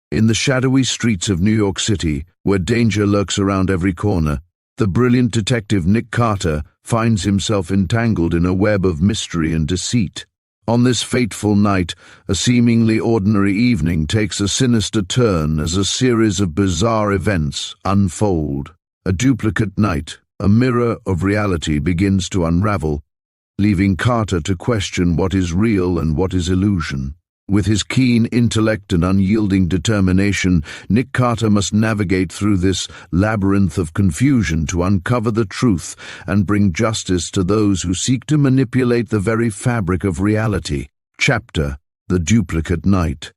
In the shadowy streets of New York City, where danger lurks around every corner, the brilliant detective Nick Carter finds himself entangled in a web of mystery and deceit. On this fateful night, a seemingly ordinary evening takes a sinister turn as a series of bizarre events unfold. A duplicate night, a mirror of reality, begins to unravel, leaving Carter to question what is real and what is illusion. With his keen intellect and unyielding determination, Nick Carter must navigate through this labyrinth of confusion to uncover the truth and bring justice to those who seek to manipulate the very fabric of reality. Chapter: The Duplicate Night.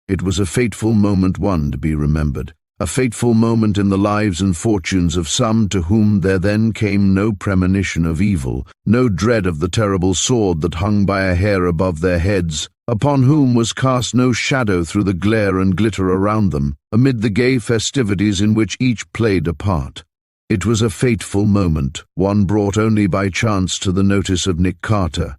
It was a fateful moment, one to be remembered. A fateful moment in the lives and fortunes of some to whom there then came no premonition of evil, no dread of the terrible sword that hung by a hair above their heads, upon whom was cast no shadow through the glare and glitter around them, amid the gay festivities in which each played a part. It was a fateful moment, one brought only by chance to the notice of Nick Carter.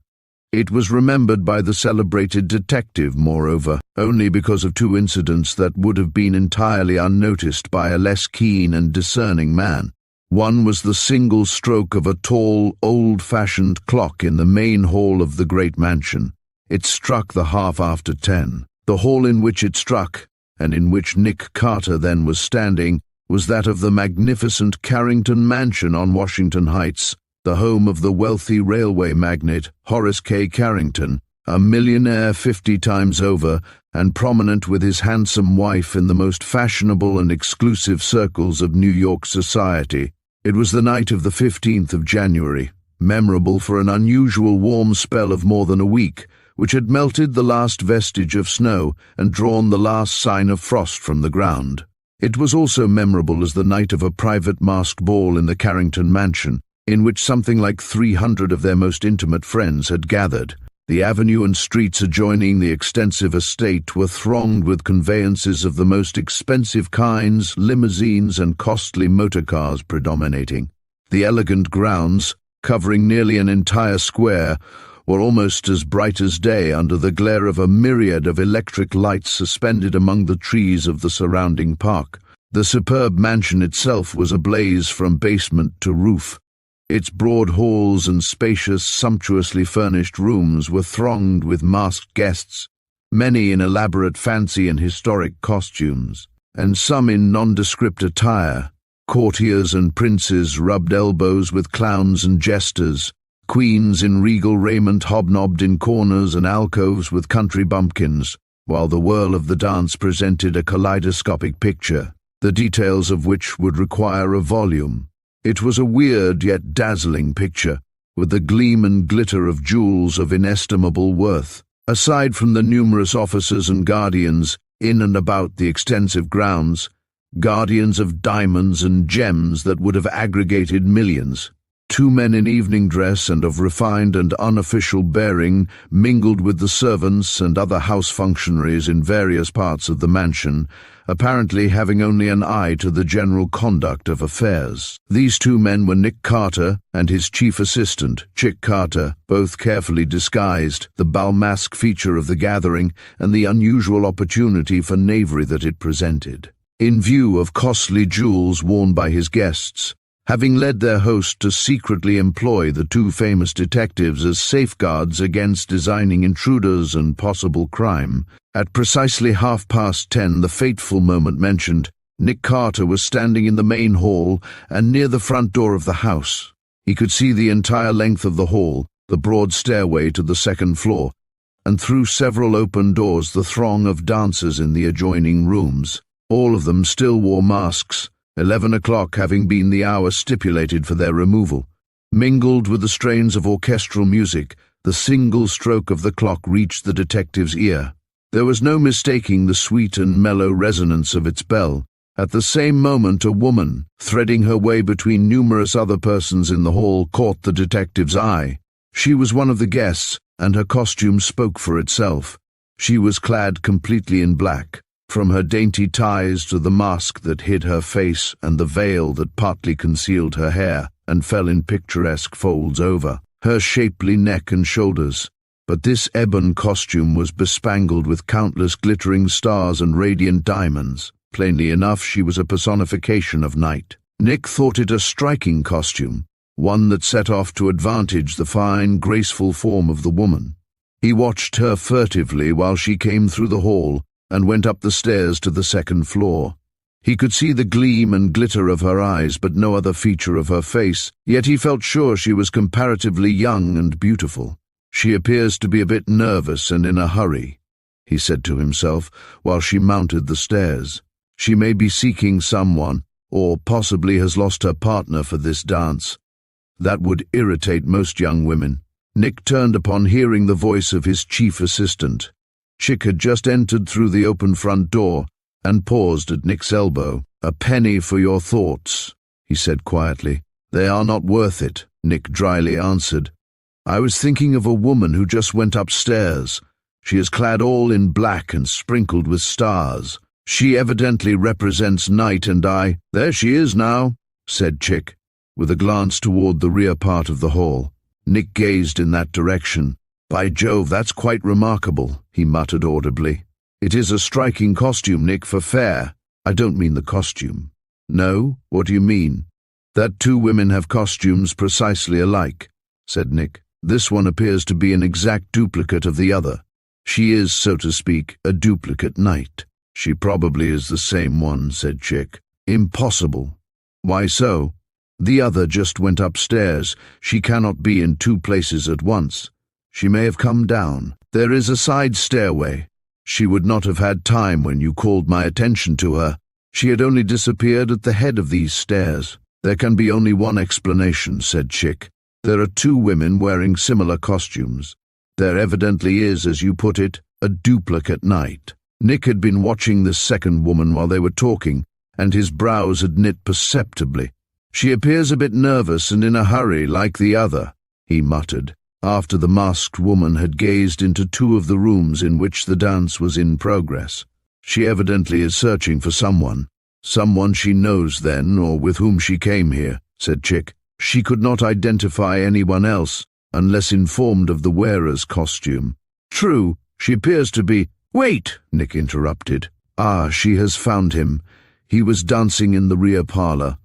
It was remembered by the celebrated detective, moreover, only because of two incidents that would have been entirely unnoticed by a less keen and discerning man. One was the single stroke of a tall, old-fashioned clock in the main hall of the great mansion. It struck the 10:30. The hall in which it struck, and in which Nick Carter then was standing, was that of the magnificent Carrington mansion on Washington Heights, the home of the wealthy railway magnate Horace K. Carrington, a millionaire 50 times over, and prominent with his handsome wife in the most fashionable and exclusive circles of New York society. It was the night of the 15th of January, memorable for an unusual warm spell of more than a week, which had melted the last vestige of snow and drawn the last sign of frost from the ground. It was also memorable as the night of a private masked ball in the Carrington mansion, in which something like 300 of their most intimate friends had gathered. The avenue and streets adjoining the extensive estate were thronged with conveyances of the most expensive kinds, limousines and costly motor cars predominating. The elegant grounds, covering nearly an entire square, were almost as bright as day under the glare of a myriad of electric lights suspended among the trees of the surrounding park. The superb mansion itself was ablaze from basement to roof. Its broad halls and spacious, sumptuously furnished rooms were thronged with masked guests, many in elaborate fancy and historic costumes, and some in nondescript attire. Courtiers and princes rubbed elbows with clowns and jesters. Queens in regal raiment hobnobbed in corners and alcoves with country bumpkins, while the whirl of the dance presented a kaleidoscopic picture, the details of which would require a volume. It was a weird yet dazzling picture, with the gleam and glitter of jewels of inestimable worth. Aside from the numerous officers and guardians in and about the extensive grounds, guardians of diamonds and gems that would have aggregated millions, two men in evening dress and of refined and unofficial bearing mingled with the servants and other house functionaries in various parts of the mansion, apparently having only an eye to the general conduct of affairs. These two men were Nick Carter and his chief assistant, Chick Carter, both carefully disguised, the balmasque feature of the gathering and the unusual opportunity for knavery that it presented. In view of costly jewels worn by his guests, having led their host to secretly employ the two famous detectives as safeguards against designing intruders and possible crime, at precisely 10:30, the fateful moment mentioned, Nick Carter was standing in the main hall and near the front door of the house. He could see the entire length of the hall, the broad stairway to the second floor, and through several open doors the throng of dancers in the adjoining rooms. All of them still wore masks, 11 o'clock having been the hour stipulated for their removal. Mingled with the strains of orchestral music, the single stroke of the clock reached the detective's ear. There was no mistaking the sweet and mellow resonance of its bell. At the same moment, a woman, threading her way between numerous other persons in the hall, caught the detective's eye. She was one of the guests, and her costume spoke for itself. She was clad completely in black, from her dainty ties to the mask that hid her face and the veil that partly concealed her hair and fell in picturesque folds over her shapely neck and shoulders. But this ebon costume was bespangled with countless glittering stars and radiant diamonds. Plainly enough, she was a personification of night. Nick thought it a striking costume, one that set off to advantage the fine, graceful form of the woman. He watched her furtively while she came through the hall and went up the stairs to the second floor. He could see the gleam and glitter of her eyes, but no other feature of her face, yet he felt sure she was comparatively young and beautiful. "She appears to be a bit nervous and in a hurry," he said to himself while she mounted the stairs. "She may be seeking someone, or possibly has lost her partner for this dance. That would irritate most young women." Nick turned upon hearing the voice of his chief assistant. Chick had just entered through the open front door and paused at Nick's elbow. "A penny for your thoughts," he said quietly. "They are not worth it," Nick dryly answered. "I was thinking of a woman who just went upstairs. She is clad all in black and sprinkled with stars. She evidently represents night, and I—" "There she is now," said Chick, with a glance toward the rear part of the hall. Nick gazed in that direction. "By Jove, that's quite remarkable," he muttered audibly. "It is a striking costume, Nick, for fair. I don't mean the costume." "No? What do you mean?" "That two women have costumes precisely alike," said Nick. "This one appears to be an exact duplicate of the other. She is, so to speak, a duplicate knight." "She probably is the same one," said Chick. "Impossible." "Why so?" "The other just went upstairs. She cannot be in two places at once. She may have come down. There is a side stairway. She would not have had time when you called my attention to her. She had only disappeared at the head of these stairs." "There can be only one explanation," said Chick. "There are two women wearing similar costumes. There evidently is, as you put it, a duplicate knight." Nick had been watching this second woman while they were talking, and his brows had knit perceptibly. "She appears a bit nervous and in a hurry, like the other," he muttered, after the masked woman had gazed into two of the rooms in which the dance was in progress. "She evidently is searching for someone. Someone she knows, then, or with whom she came here," said Chick. "She could not identify anyone else, unless informed of the wearer's costume." "True, she appears to be—" "Wait!" Nick interrupted. "Ah, she has found him. He was dancing in the rear parlor."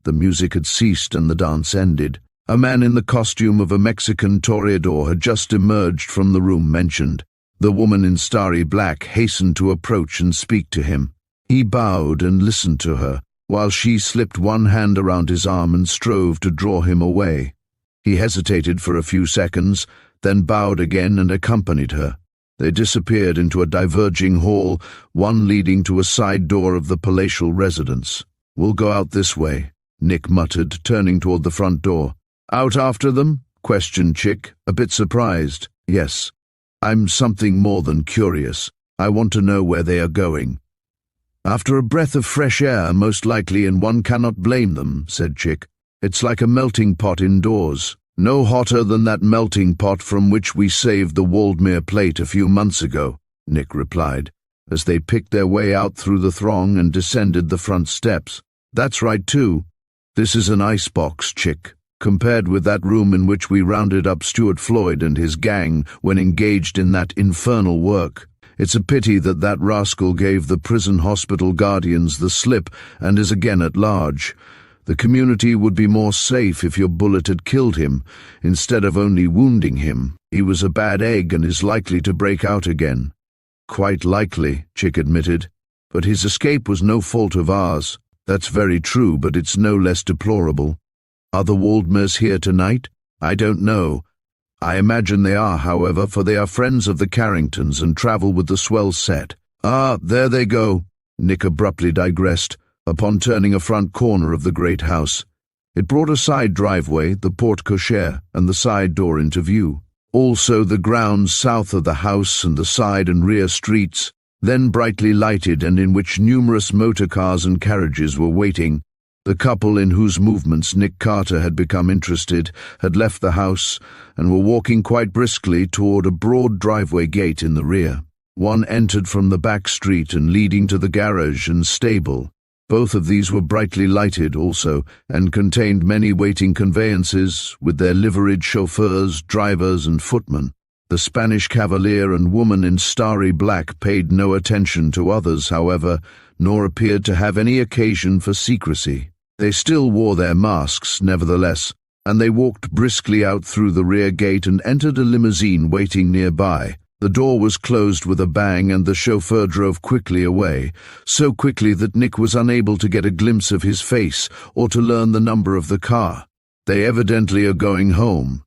The music had ceased and the dance ended. A man in the costume of a Mexican toreador had just emerged from the room mentioned. The woman in starry black hastened to approach and speak to him. He bowed and listened to her, while she slipped one hand around his arm and strove to draw him away. He hesitated for a few seconds, then bowed again and accompanied her. They disappeared into a diverging hall, one leading to a side door of the palatial residence. "We'll go out this way," Nick muttered, turning toward the front door. "Out after them?" questioned Chick, a bit surprised. "Yes. I'm something more than curious. I want to know where they are going." "After a breath of fresh air, most likely, and one cannot blame them," said Chick. "It's like a melting pot indoors. No hotter than that melting pot from which we saved the Waldmere plate a few months ago," Nick replied, as they picked their way out through the throng and descended the front steps. "That's right, too. This is an icebox, Chick, compared with that room in which we rounded up Stuart Floyd and his gang when engaged in that infernal work. It's a pity that that rascal gave the prison hospital guardians the slip and is again at large. The community would be more safe if your bullet had killed him, instead of only wounding him. He was a bad egg and is likely to break out again." "Quite likely," Chick admitted. "But his escape was no fault of ours." "That's very true, but it's no less deplorable." "Are the Waldmeres here tonight?" "I don't know. I imagine they are, however, for they are friends of the Carringtons and travel with the swell set." "Ah, there they go," Nick abruptly digressed, upon turning a front corner of the great house. It brought a side driveway, the porte-cochere, and the side door into view. Also the grounds south of the house and the side and rear streets, then brightly lighted and in which numerous motor cars and carriages were waiting. The couple in whose movements Nick Carter had become interested had left the house and were walking quite briskly toward a broad driveway gate in the rear. One entered from the back street and leading to the garage and stable. Both of these were brightly lighted also, and contained many waiting conveyances, with their liveried chauffeurs, drivers, and footmen. The Spanish cavalier and woman in starry black paid no attention to others, however, nor appeared to have any occasion for secrecy. They still wore their masks, nevertheless, and they walked briskly out through the rear gate and entered a limousine waiting nearby. The door was closed with a bang and the chauffeur drove quickly away, so quickly that Nick was unable to get a glimpse of his face or to learn the number of the car. "They evidently are going home,"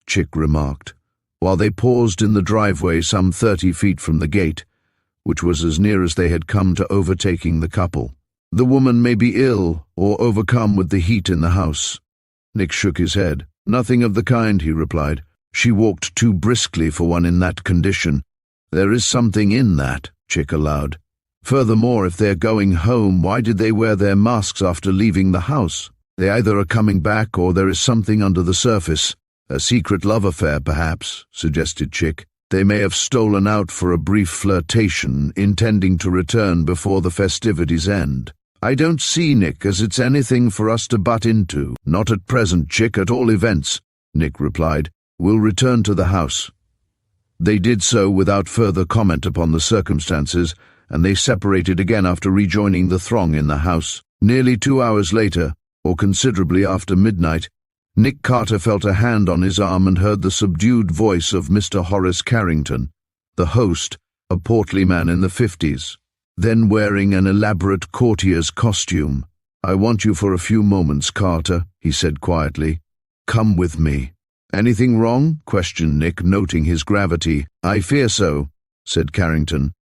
Chick remarked, while they paused in the driveway some 30 feet from the gate, which was as near as they had come to overtaking the couple. "The woman may be ill or overcome with the heat in the house." Nick shook his head. "Nothing of the kind," he replied. "She walked too briskly for one in that condition." "There is something in that," Chick allowed. "Furthermore, if they're going home, why did they wear their masks after leaving the house? They either are coming back or there is something under the surface. A secret love affair, perhaps," suggested Chick. "They may have stolen out for a brief flirtation, intending to return before the festivities end." "I don't see, Nick, as it's anything for us to butt into." "Not at present, Chick, at all events," Nick replied. "We'll return to the house." They did so without further comment upon the circumstances, and they separated again after rejoining the throng in the house. Nearly 2 hours later, or considerably after midnight, Nick Carter felt a hand on his arm and heard the subdued voice of Mr. Horace Carrington, the host, a portly man in the 50s, then wearing an elaborate courtier's costume. "I want you for a few moments, Carter," he said quietly. "Come with me." "Anything wrong?" questioned Nick, noting his gravity. "I fear so," said Carrington.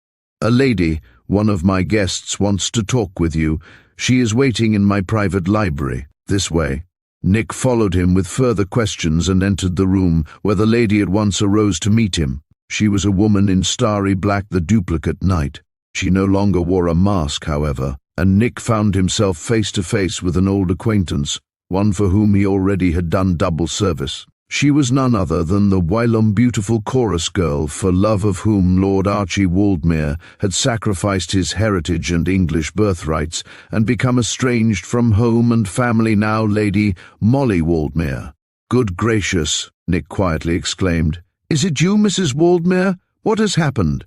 "A lady, one of my guests, wants to talk with you. She is waiting in my private library. This way." Nick followed him with further questions and entered the room, where the lady at once arose to meet him. She was a woman in starry black, the duplicate knight. She no longer wore a mask, however, and Nick found himself face to face with an old acquaintance, one for whom he already had done double service. She was none other than the whilom beautiful chorus girl for love of whom Lord Archie Waldmere had sacrificed his heritage and English birthrights and become estranged from home and family, now Lady Molly Waldmere. "Good gracious," Nick quietly exclaimed. "Is it you, Mrs. Waldmere? What has happened?"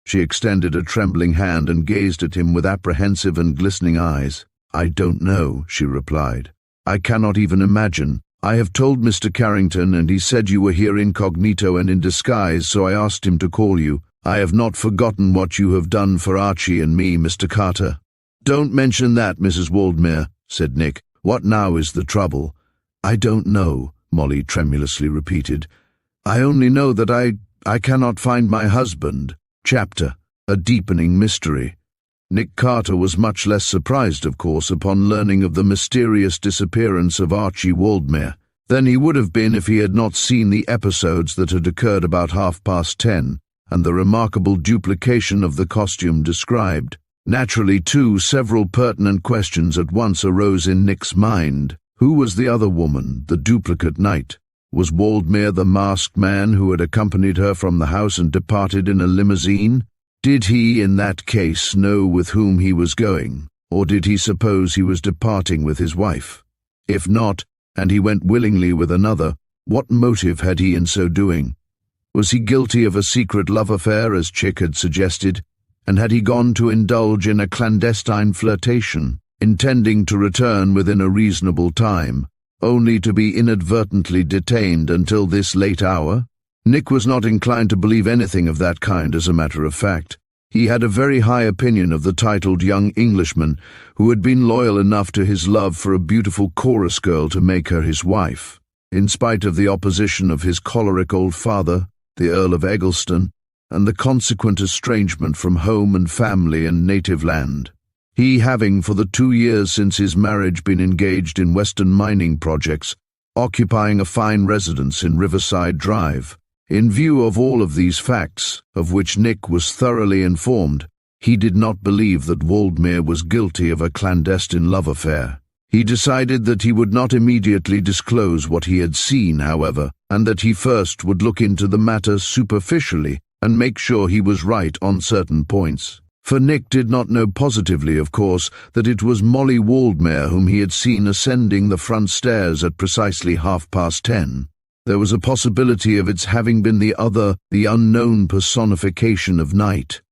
She extended a trembling hand and gazed at him with apprehensive and glistening eyes. "I don't know," she replied. "I cannot even imagine. I have told Mr. Carrington, and he said you were here incognito and in disguise, so I asked him to call you. I have not forgotten what you have done for Archie and me, Mr. Carter." "Don't mention that, Mrs. Waldmere," said Nick. "What now is the trouble?" "I don't know," Molly tremulously repeated. "I only know that I cannot find my husband." Chapter: A Deepening Mystery. Nick Carter was much less surprised, of course, upon learning of the mysterious disappearance of Archie Waldmere than he would have been if he had not seen the episodes that had occurred about 10:30, and the remarkable duplication of the costume described. Naturally, too, several pertinent questions at once arose in Nick's mind. Who was the other woman, the duplicate knight? Was Waldmere the masked man who had accompanied her from the house and departed in a limousine? Did he, in that case, know with whom he was going, or did he suppose he was departing with his wife? If not, and he went willingly with another, what motive had he in so doing? Was he guilty of a secret love affair, as Chick had suggested, and had he gone to indulge in a clandestine flirtation, intending to return within a reasonable time, only to be inadvertently detained until this late hour? Nick was not inclined to believe anything of that kind, as a matter of fact. He had a very high opinion of the titled young Englishman who had been loyal enough to his love for a beautiful chorus girl to make her his wife, in spite of the opposition of his choleric old father, the Earl of Eggleston, and the consequent estrangement from home and family and native land. He having, for the 2 years since his marriage, been engaged in western mining projects, occupying a fine residence in Riverside Drive. In view of all of these facts, of which Nick was thoroughly informed, he did not believe that Waldmere was guilty of a clandestine love affair. He decided that he would not immediately disclose what he had seen, however, and that he first would look into the matter superficially and make sure he was right on certain points. For Nick did not know positively, of course, that it was Molly Waldmere whom he had seen ascending the front stairs at precisely 10:30. There was a possibility of its having been the unknown personification of night.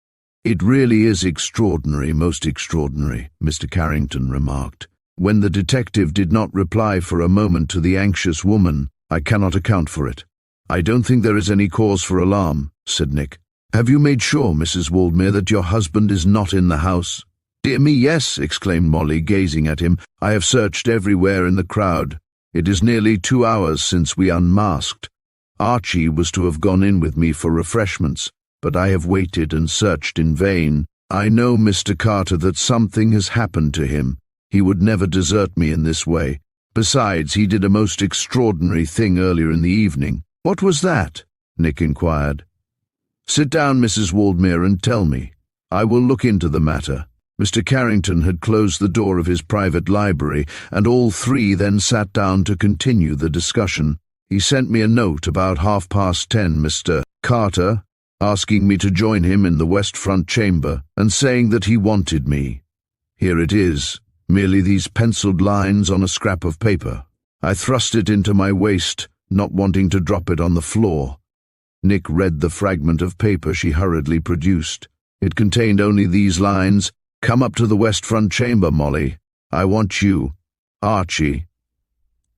"It really is extraordinary, most extraordinary," Mr. Carrington remarked. When the detective did not reply for a moment to the anxious woman, "I cannot account for it." "I don't think there is any cause for alarm," said Nick. "Have you made sure, Mrs. Waldmere, that your husband is not in the house?" "Dear me, yes," exclaimed Molly, gazing at him. "I have searched everywhere in the crowd. It is nearly 2 hours since we unmasked. Archie was to have gone in with me for refreshments, but I have waited and searched in vain. I know, Mr. Carter, that something has happened to him. He would never desert me in this way. Besides, he did a most extraordinary thing earlier in the evening." "What was that?" Nick inquired. "Sit down, Mrs. Waldmere, and tell me. I will look into the matter." Mr. Carrington had closed the door of his private library, and all three then sat down to continue the discussion. "He sent me a note about 10:30, Mr. Carter, asking me to join him in the west front chamber, and saying that he wanted me. Here it is, merely these penciled lines on a scrap of paper. I thrust it into my waist, not wanting to drop it on the floor." Nick read the fragment of paper she hurriedly produced. It contained only these lines: "Come up to the west front chamber, Molly. I want you. Archie."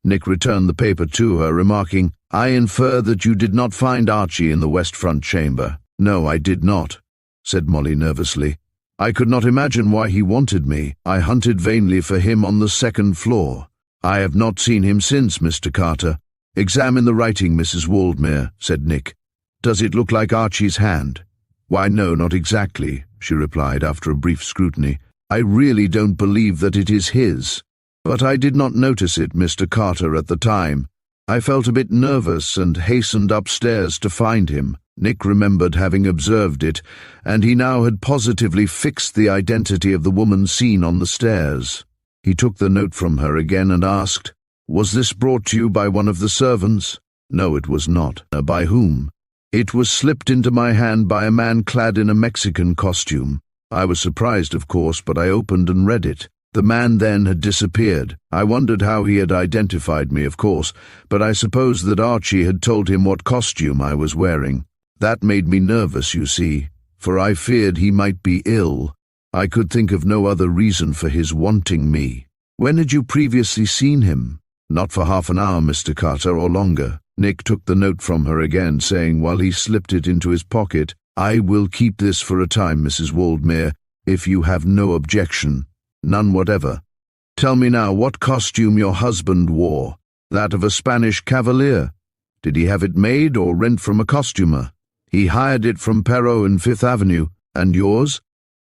Nick returned the paper to her, remarking, "I infer that you did not find Archie in the west front chamber." "No, I did not," said Molly nervously. "I could not imagine why he wanted me. I hunted vainly for him on the second floor. I have not seen him since, Mr. Carter." "Examine the writing, Mrs. Waldmere," said Nick. "Does it look like Archie's hand?" "Why, no, not exactly," she replied after a brief scrutiny. "I really don't believe that it is his. But I did not notice it, Mr. Carter, at the time. I felt a bit nervous and hastened upstairs to find him." Nick remembered having observed it, and he now had positively fixed the identity of the woman seen on the stairs. He took the note from her again and asked, "Was this brought to you by one of the servants?" "No, it was not." "By whom?" "It was slipped into my hand by a man clad in a Mexican costume. I was surprised, of course, but I opened and read it. The man then had disappeared. I wondered how he had identified me, of course, but I supposed that Archie had told him what costume I was wearing. That made me nervous, you see, for I feared he might be ill. I could think of no other reason for his wanting me." "When had you previously seen him?" "Not for half an hour, Mr. Carter, or longer." Nick took the note from her again, saying while he slipped it into his pocket, "I will keep this for a time, Mrs. Waldmere, if you have no objection." "None whatever." "Tell me now what costume your husband wore." "That of a Spanish cavalier." "Did he have it made or rent from a costumer?" "He hired it from Perrault in Fifth Avenue." "And yours?"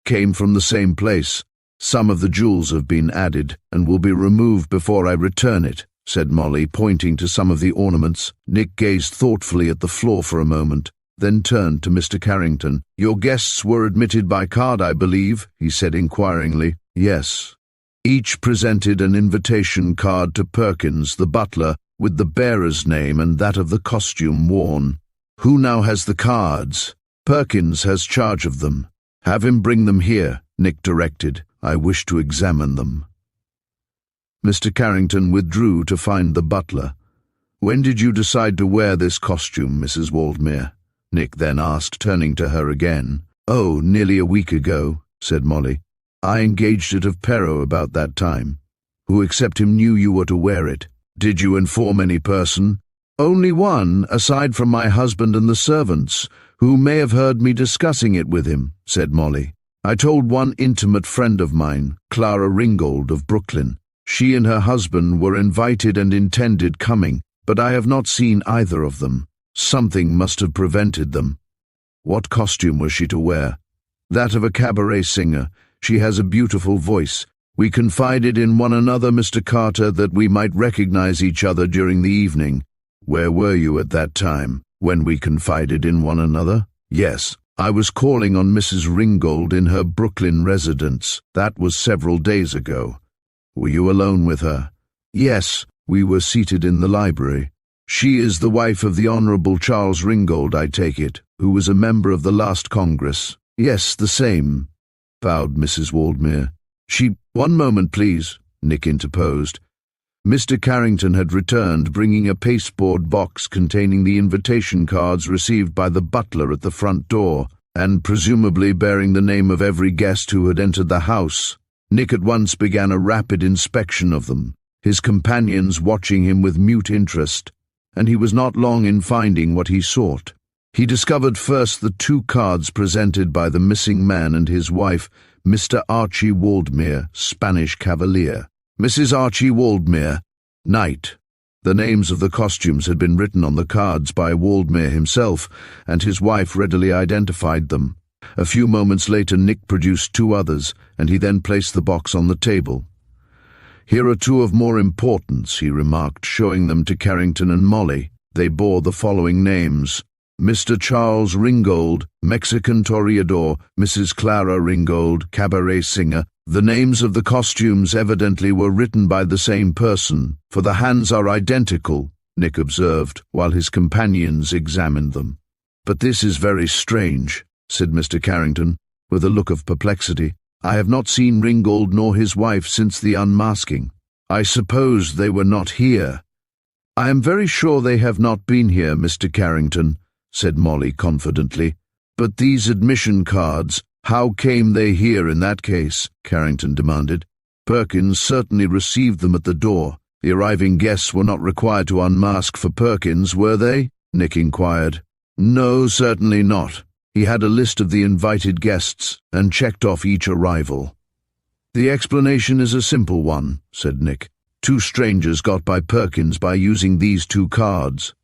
"Came from the same place. Some of the jewels have been added, and will be removed before I return it," said Molly, pointing to some of the ornaments. Nick gazed thoughtfully at the floor for a moment, then turned to Mr. Carrington. "Your guests were admitted by card, I believe," he said inquiringly. "Yes." Each presented an invitation card to Perkins, the butler, with the bearer's name and that of the costume worn. "Who now has the cards?" "Perkins has charge of them." "Have him bring them here," Nick directed. "I wish to examine them." Mr. Carrington withdrew to find the butler. "When did you decide to wear this costume, Mrs. Waldmere?" Nick then asked, turning to her again. "Oh, nearly a week ago," said Molly. "I engaged it of Perrault about that time. Who except him knew you were to wear it?" "Did you inform any person?" "Only one, aside from my husband and the servants, who may have heard me discussing it with him," said Molly. "I told one intimate friend of mine, Clara Ringgold of Brooklyn. She and her husband were invited and intended coming, but I have not seen either of them. Something must have prevented them." "What costume was she to wear?" "That of a cabaret singer. She has a beautiful voice. We confided in one another, Mr. Carter, that we might recognize each other during the evening." "Where were you at that time, when we confided in one another?" "Yes, I was calling on Mrs. Ringgold in her Brooklyn residence. That was several days ago." "Were you alone with her?" "Yes, we were seated in the library." "She is the wife of the Honorable Charles Ringgold, I take it, who was a member of the last Congress?" "Yes, the same," bowed Mrs. Waldmere. "She—" "One moment, please," Nick interposed. Mr. Carrington had returned, bringing a pasteboard box containing the invitation cards received by the butler at the front door, and presumably bearing the name of every guest who had entered the house. Nick at once began a rapid inspection of them, his companions watching him with mute interest, and he was not long in finding what he sought. He discovered first the 2 cards presented by the missing man and his wife, Mr. Archie Waldmere, Spanish Cavalier. Mrs. Archie Waldmere, Knight. The names of the costumes had been written on the cards by Waldmere himself, and his wife readily identified them. A few moments later Nick produced 2 others, and he then placed the box on the table. "Here are 2 of more importance," he remarked, showing them to Carrington and Molly. They bore the following names: Mr. Charles Ringgold, Mexican toreador; Mrs. Clara Ringgold, cabaret singer. The names of the costumes evidently were written by the same person, for the hands are identical, Nick observed, while his companions examined them. "But this is very strange," said Mr. Carrington, with a look of perplexity. "I have not seen Ringgold nor his wife since the unmasking. I suppose they were not here." "I am very sure they have not been here, Mr. Carrington," said Molly confidently. "But these admission cards, how came they here in that case?" Carrington demanded. "Perkins certainly received them at the door. The arriving guests were not required to unmask for Perkins, were they?" Nick inquired. "No, certainly not. He had a list of the invited guests and checked off each arrival." "The explanation is a simple one," said Nick. 2 strangers got by Perkins by using these 2 cards.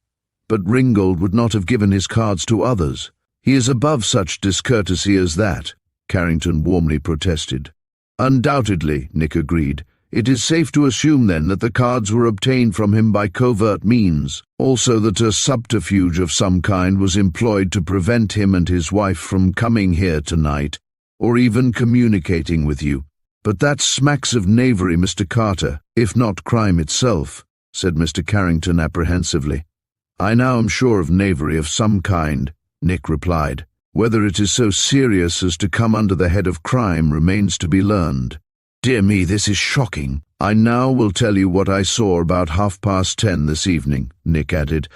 But Ringgold would not have given his cards to others. He is above such discourtesy as that," Carrington warmly protested. "Undoubtedly," Nick agreed. "It is safe to assume, then, that the cards were obtained from him by covert means, also that a subterfuge of some kind was employed to prevent him and his wife from coming here tonight, or even communicating with you. But that smacks of knavery, Mr. Carter, if not crime itself," said Mr. Carrington apprehensively. "I now am sure of knavery of some kind," Nick replied. "Whether it is so serious as to come under the head of crime remains to be learned." "Dear me, this is shocking. I now will tell you what I saw about 10:30 this evening," Nick added.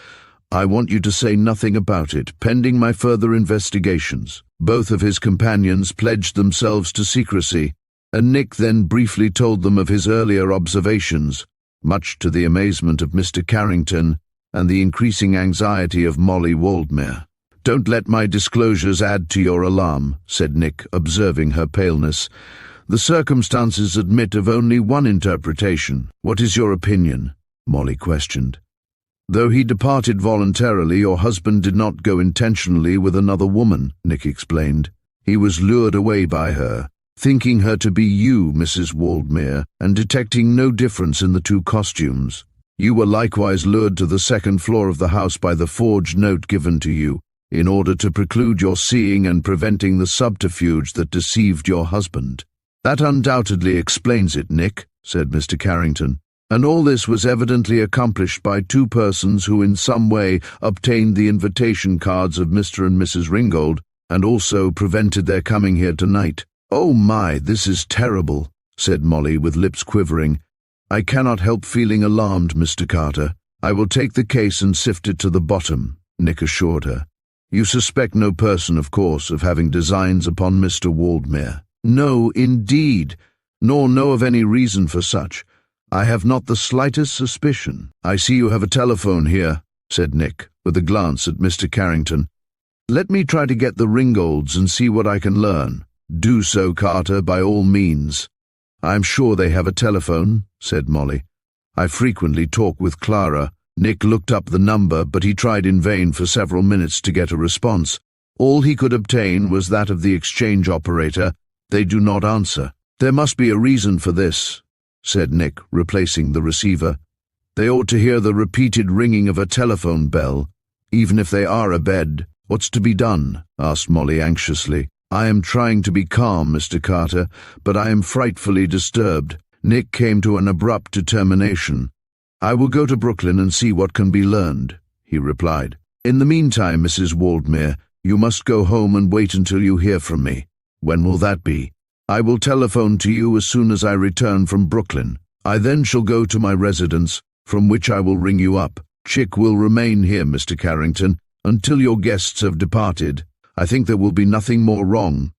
"I want you to say nothing about it, pending my further investigations." Both of his companions pledged themselves to secrecy, and Nick then briefly told them of his earlier observations, much to the amazement of Mr. Carrington and the increasing anxiety of Molly Waldmere. "Don't let my disclosures add to your alarm," said Nick, observing her paleness. "The circumstances admit of only one interpretation." "What is your opinion?" Molly questioned. "Though he departed voluntarily, your husband did not go intentionally with another woman," Nick explained. "He was lured away by her, thinking her to be you, Mrs. Waldmere, and detecting no difference in the 2 costumes. You were likewise lured to the 2nd floor of the house by the forged note given to you, in order to preclude your seeing and preventing the subterfuge that deceived your husband." "That undoubtedly explains it, Nick," said Mr. Carrington. "And all this was evidently accomplished by 2 persons who in some way obtained the invitation cards of Mr. and Mrs. Ringgold, and also prevented their coming here tonight." "Oh my, this is terrible," said Molly with lips quivering. "I cannot help feeling alarmed, Mr. Carter. I will take the case and sift it to the bottom," Nick assured her. "You suspect no person, of course, of having designs upon Mr. Waldmere?" "No, indeed, nor know of any reason for such. I have not the slightest suspicion." "I see you have a telephone here," said Nick, with a glance at Mr. Carrington. "Let me try to get the Ringgolds and see what I can learn." "Do so, Carter, by all means." "I am sure they have a telephone," said Molly. "I frequently talk with Clara." Nick looked up the number, but he tried in vain for several minutes to get a response. All he could obtain was that of the exchange operator. "They do not answer." "There must be a reason for this," said Nick, replacing the receiver. "They ought to hear the repeated ringing of a telephone bell, even if they are abed." "What's to be done?" asked Molly anxiously. "I am trying to be calm, Mr. Carter, but I am frightfully disturbed." Nick came to an abrupt determination. "I will go to Brooklyn and see what can be learned," he replied. "In the meantime, Mrs. Waldmere, you must go home and wait until you hear from me." "When will that be?" "I will telephone to you as soon as I return from Brooklyn." I then shall go to my residence, from which I will ring you up. Chick will remain here, Mr. Carrington, until your guests have departed. I think there will be nothing more wrong."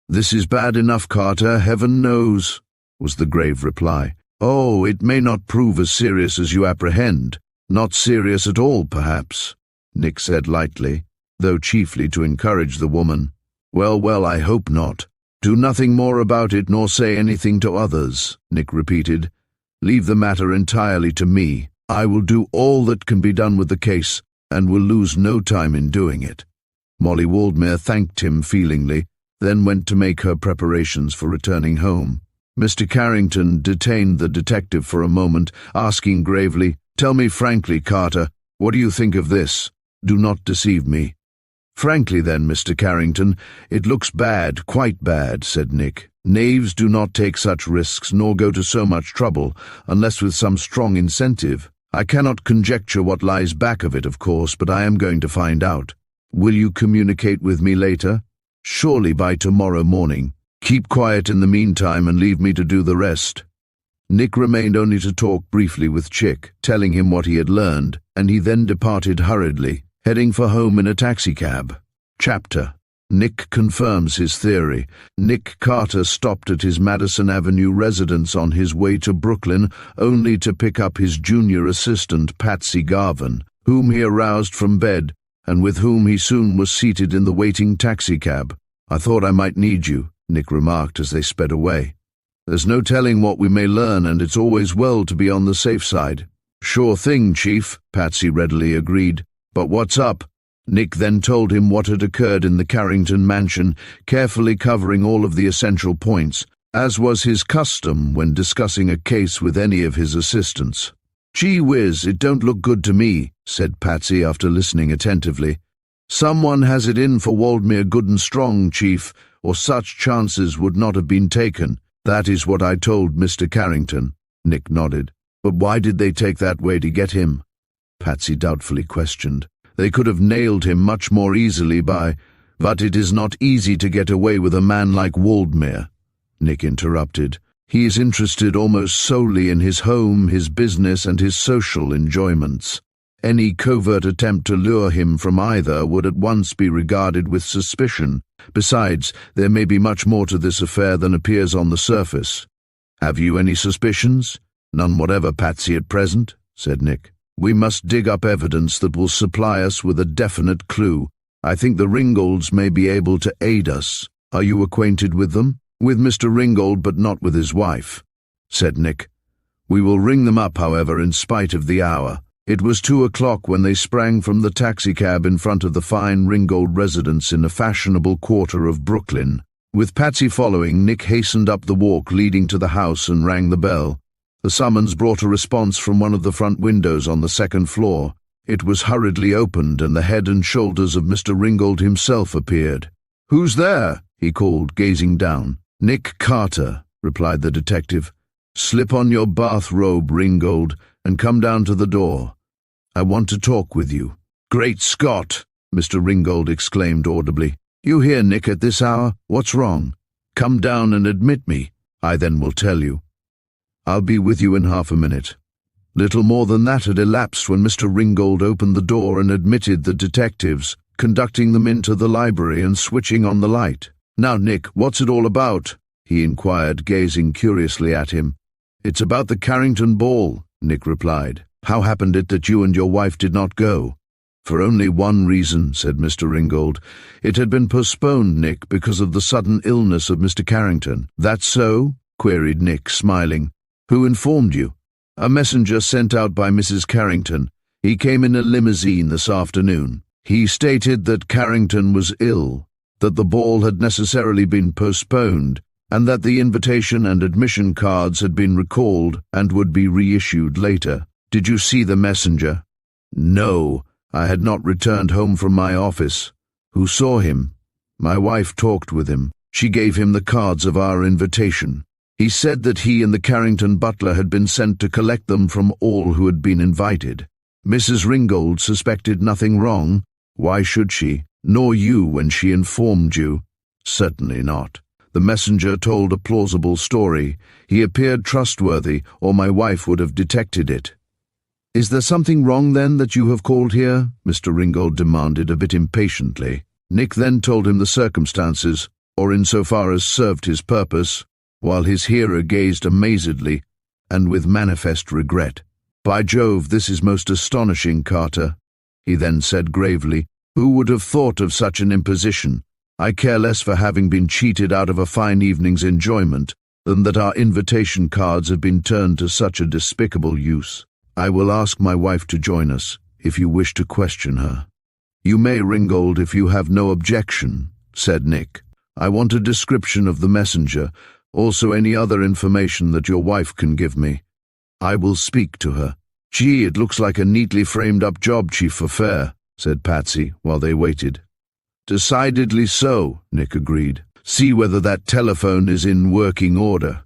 "This is bad enough, Carter, heaven knows," was the grave reply. "Oh, it may not prove as serious as you apprehend. Not serious at all, perhaps," Nick said lightly, though chiefly to encourage the woman. Well, I hope not." "Do nothing more about it nor say anything to others," Nick repeated. "Leave the matter entirely to me. I will do all that can be done with the case, and will lose no time in doing it." Molly Waldmere thanked him feelingly, then went to make her preparations for returning home. Mr. Carrington detained the detective for a moment, asking gravely, "Tell me frankly, Carter, what do you think of this? Do not deceive me." "Frankly then, Mr. Carrington, it looks bad, quite bad," said Nick. "Knaves do not take such risks nor go to so much trouble, unless with some strong incentive. I cannot conjecture what lies back of it, of course, but I am going to find out. Will you communicate with me later?" "Surely by tomorrow morning. Keep quiet in the meantime and leave me to do the rest." Nick remained only to talk briefly with Chick, telling him what he had learned, and he then departed hurriedly, heading for home in a taxicab. Chapter. Nick confirms his theory. Nick Carter stopped at his Madison Avenue residence on his way to Brooklyn, only to pick up his junior assistant, Patsy Garvin, whom he aroused from bed, and with whom he soon was seated in the waiting taxicab. "I thought I might need you," Nick remarked as they sped away. "There's no telling what we may learn, and it's always well to be on the safe side." "Sure thing, Chief," Patsy readily agreed. "But what's up?" Nick then told him what had occurred in the Carrington mansion, carefully covering all of the essential points, as was his custom when discussing a case with any of his assistants. "Gee whiz, it don't look good to me," said Patsy after listening attentively. "Someone has it in for Waldmere good and strong, Chief, or such chances would not have been taken. That is what I told Mr. Carrington." Nick nodded. "But why did they take that way to get him?" Patsy doubtfully questioned. "They could have nailed him much more easily but it is not easy to get away with a man like Waldmere," Nick interrupted. "He is interested almost solely in his home, his business, and his social enjoyments. Any covert attempt to lure him from either would at once be regarded with suspicion. Besides, there may be much more to this affair than appears on the surface." "Have you any suspicions?" "None whatever, Patsy, at present," said Nick. "We must dig up evidence that will supply us with a definite clue. I think the Ringolds may be able to aid us." "Are you acquainted with them?" "With Mr. Ringold, but not with his wife," said Nick. "We will ring them up, however, in spite of the hour." It was 2 o'clock when they sprang from the taxicab in front of the fine Ringold residence in a fashionable quarter of Brooklyn. With Patsy following, Nick hastened up the walk leading to the house and rang the bell. The summons brought a response from one of the front windows on the second floor. It was hurriedly opened, and the head and shoulders of Mr. Ringold himself appeared. "Who's there?" he called, gazing down. "Nick Carter," replied the detective. "Slip on your bathrobe, Ringold, and come down to the door. I want to talk with you." "Great Scott!" Mr. Ringold exclaimed audibly. "You here, Nick, at this hour? What's wrong? Come down and admit me. I then will tell you." "I'll be with you in half a minute." Little more than that had elapsed when Mr. Ringold opened the door and admitted the detectives, conducting them into the library and switching on the light. "Now, Nick, what's it all about?" he inquired, gazing curiously at him. "It's about the Carrington ball," Nick replied. "How happened it that you and your wife did not go?" "For only one reason," said Mr. Ringold. "It had been postponed, Nick, because of the sudden illness of Mr. Carrington." "That's so?" queried Nick, smiling. "Who informed you?" "A messenger sent out by Mrs. Carrington. He came in a limousine this afternoon. He stated that Carrington was ill, that the ball had necessarily been postponed, and that the invitation and admission cards had been recalled and would be reissued later. Did you see the messenger?" "No, I had not returned home from my office." "Who saw him?" "My wife talked with him. She gave him the cards of our invitation. He said that he and the Carrington butler had been sent to collect them from all who had been invited. Mrs. Ringold suspected nothing wrong. Why should she? Nor you when she informed you." "Certainly not." The messenger told a plausible story. He appeared trustworthy, or my wife would have detected it. "Is there something wrong, then, that you have called here?" Mr. Ringgold demanded a bit impatiently. Nick then told him the circumstances, or insofar as served his purpose, while his hearer gazed amazedly and with manifest regret. "By Jove, this is most astonishing, Carter," he then said gravely. "Who would have thought of such an imposition? I care less for having been cheated out of a fine evening's enjoyment than that our invitation cards have been turned to such a despicable use. I will ask my wife to join us, if you wish to question her." "You may, Ringgold, if you have no objection," said Nick. "I want a description of the messenger, also any other information that your wife can give me. I will speak to her." "Gee, it looks like a neatly framed-up job, Chief Affair," said Patsy, while they waited. "Decidedly so," Nick agreed. "See whether that telephone is in working order."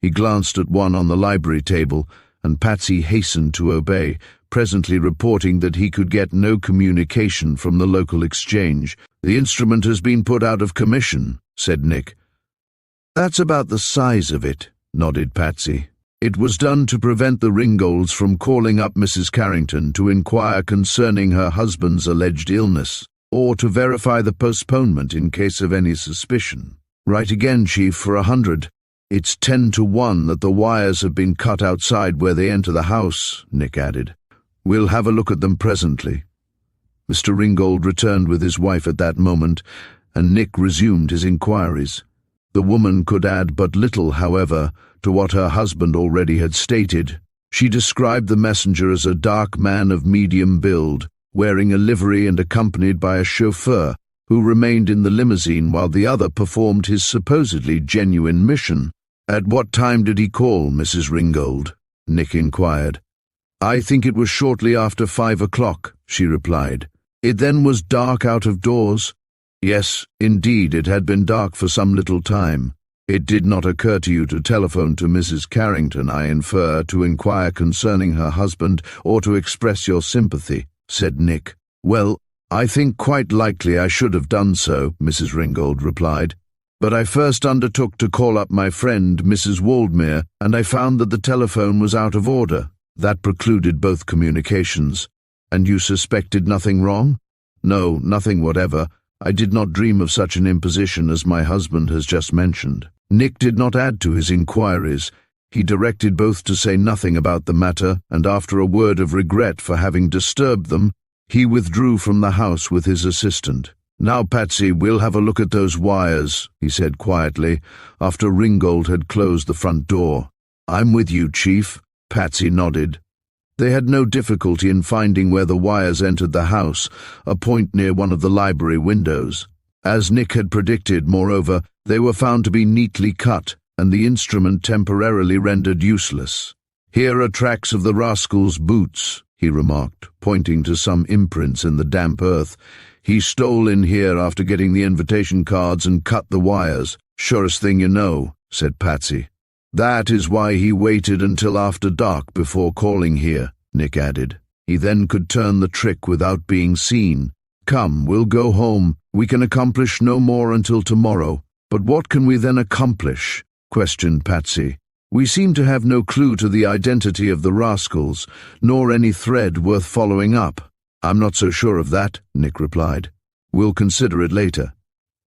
He glanced at one on the library table, and Patsy hastened to obey, presently reporting that he could get no communication from the local exchange. "The instrument has been put out of commission," said Nick. "That's about the size of it," nodded Patsy. "It was done to prevent the Ringgolds from calling up Mrs. Carrington to inquire concerning her husband's alleged illness, or to verify the postponement in case of any suspicion." "Right again, Chief, for 100. It's 10 to 1 that the wires have been cut outside where they enter the house," Nick added. "We'll have a look at them presently." Mr. Ringgold returned with his wife at that moment, and Nick resumed his inquiries. The woman could add but little, however, to what her husband already had stated. She described the messenger as a dark man of medium build, wearing a livery and accompanied by a chauffeur, who remained in the limousine while the other performed his supposedly genuine mission. "At what time did he call, Mrs. Ringgold?" Nick inquired. "I think it was shortly after 5 o'clock, she replied. "It then was dark out of doors?" "Yes, indeed, it had been dark for some little time. It did not occur to you to telephone to Mrs. Carrington, I infer, to inquire concerning her husband or to express your sympathy," said Nick. "Well, I think quite likely I should have done so," Mrs. Ringgold replied. "But I first undertook to call up my friend, Mrs. Waldmere, and I found that the telephone was out of order. That precluded both communications." "And you suspected nothing wrong?" "No, nothing whatever. I did not dream of such an imposition as my husband has just mentioned." Nick did not add to his inquiries. He directed both to say nothing about the matter, and after a word of regret for having disturbed them, he withdrew from the house with his assistant. "Now, Patsy, we'll have a look at those wires," he said quietly, after Ringgold had closed the front door. "I'm with you, Chief." Patsy nodded. They had no difficulty in finding where the wires entered the house, a point near one of the library windows. As Nick had predicted, moreover, they were found to be neatly cut, and the instrument temporarily rendered useless. "Here are tracks of the rascal's boots," he remarked, pointing to some imprints in the damp earth. "He stole in here after getting the invitation cards and cut the wires. Surest thing you know," said Patsy. "That is why he waited until after dark before calling here," Nick added. "He then could turn the trick without being seen. Come, we'll go home. We can accomplish no more until tomorrow." "But what can we then accomplish?" questioned Patsy. "We seem to have no clue to the identity of the rascals, nor any thread worth following up." "I'm not so sure of that," Nick replied. "We'll consider it later."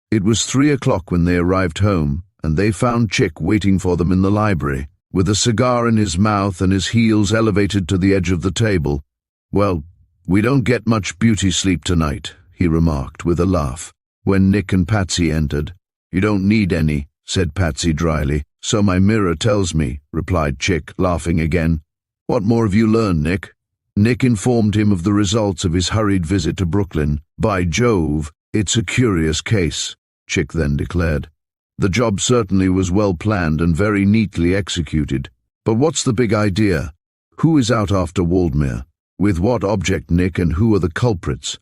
It was 3 o'clock when they arrived home, and they found Chick waiting for them in the library, with a cigar in his mouth and his heels elevated to the edge of the table. "Well, we don't get much beauty sleep tonight," he remarked with a laugh, when Nick and Patsy entered. "You don't need any," said Patsy dryly. "So my mirror tells me," replied Chick, laughing again. "What more have you learned, Nick?" Nick informed him of the results of his hurried visit to Brooklyn. "By Jove, it's a curious case," Chick then declared. "The job certainly was well planned and very neatly executed. But what's the big idea? Who is out after Waldmere? With what object, Nick, and who are the culprits?"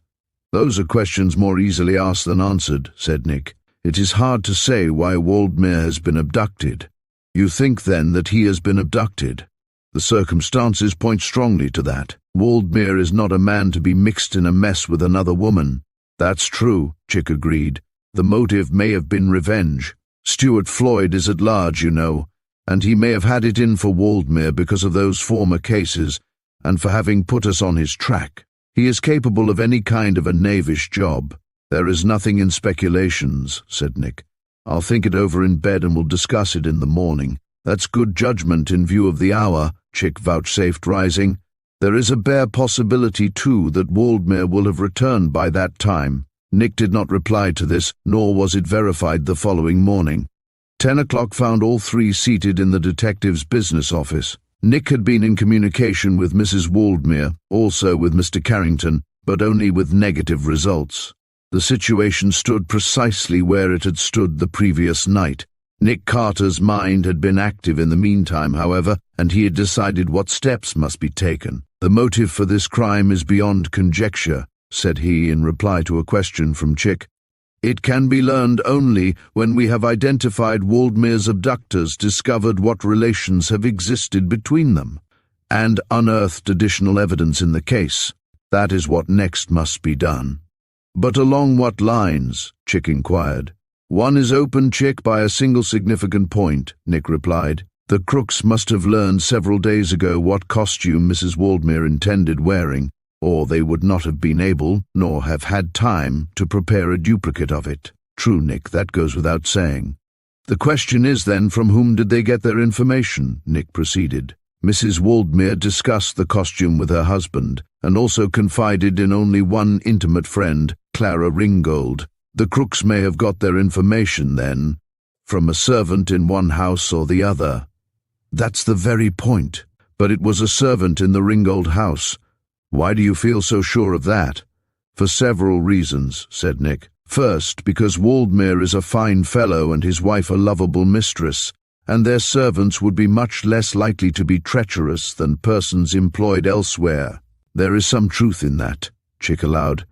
"Those are questions more easily asked than answered," said Nick. "It is hard to say why Waldmere has been abducted." "You think, then, that he has been abducted?" "The circumstances point strongly to that. Waldmere is not a man to be mixed in a mess with another woman." "That's true," Chick agreed. "The motive may have been revenge. Stuart Floyd is at large, you know, and he may have had it in for Waldmere because of those former cases, and for having put us on his track. He is capable of any kind of a knavish job. There is nothing in speculations, said Nick. I'll think it over in bed and we'll discuss it in the morning. That's good judgment in view of the hour, Chick vouchsafed, rising. There is a bare possibility, too, that Waldmere will have returned by that time. Nick did not reply to this, nor was it verified the following morning. 10 o'clock found all three seated in the detective's business office. Nick had been in communication with Mrs. Waldmere, also with Mr. Carrington, but only with negative results. The situation stood precisely where it had stood the previous night. Nick Carter's mind had been active in the meantime, however, and he had decided what steps must be taken. The motive for this crime is beyond conjecture, said he in reply to a question from Chick. It can be learned only when we have identified Waldmere's abductors, discovered what relations have existed between them, and unearthed additional evidence in the case. That is what next must be done. But along what lines? Chick inquired. One is open, Chick, by a single significant point, Nick replied. The crooks must have learned several days ago what costume Mrs. Waldmere intended wearing, or they would not have been able, nor have had time, to prepare a duplicate of it. True, Nick, that goes without saying. The question is then, from whom did they get their information? Nick proceeded. Mrs. Waldmere discussed the costume with her husband, and also confided in only one intimate friend, Clara Ringgold. The crooks may have got their information, then, from a servant in one house or the other. That's the very point. But it was a servant in the Ringgold house. Why do you feel so sure of that? For several reasons, said Nick. First, because Waldmere is a fine fellow and his wife a lovable mistress, and their servants would be much less likely to be treacherous than persons employed elsewhere. There is some truth in that, Chick allowed.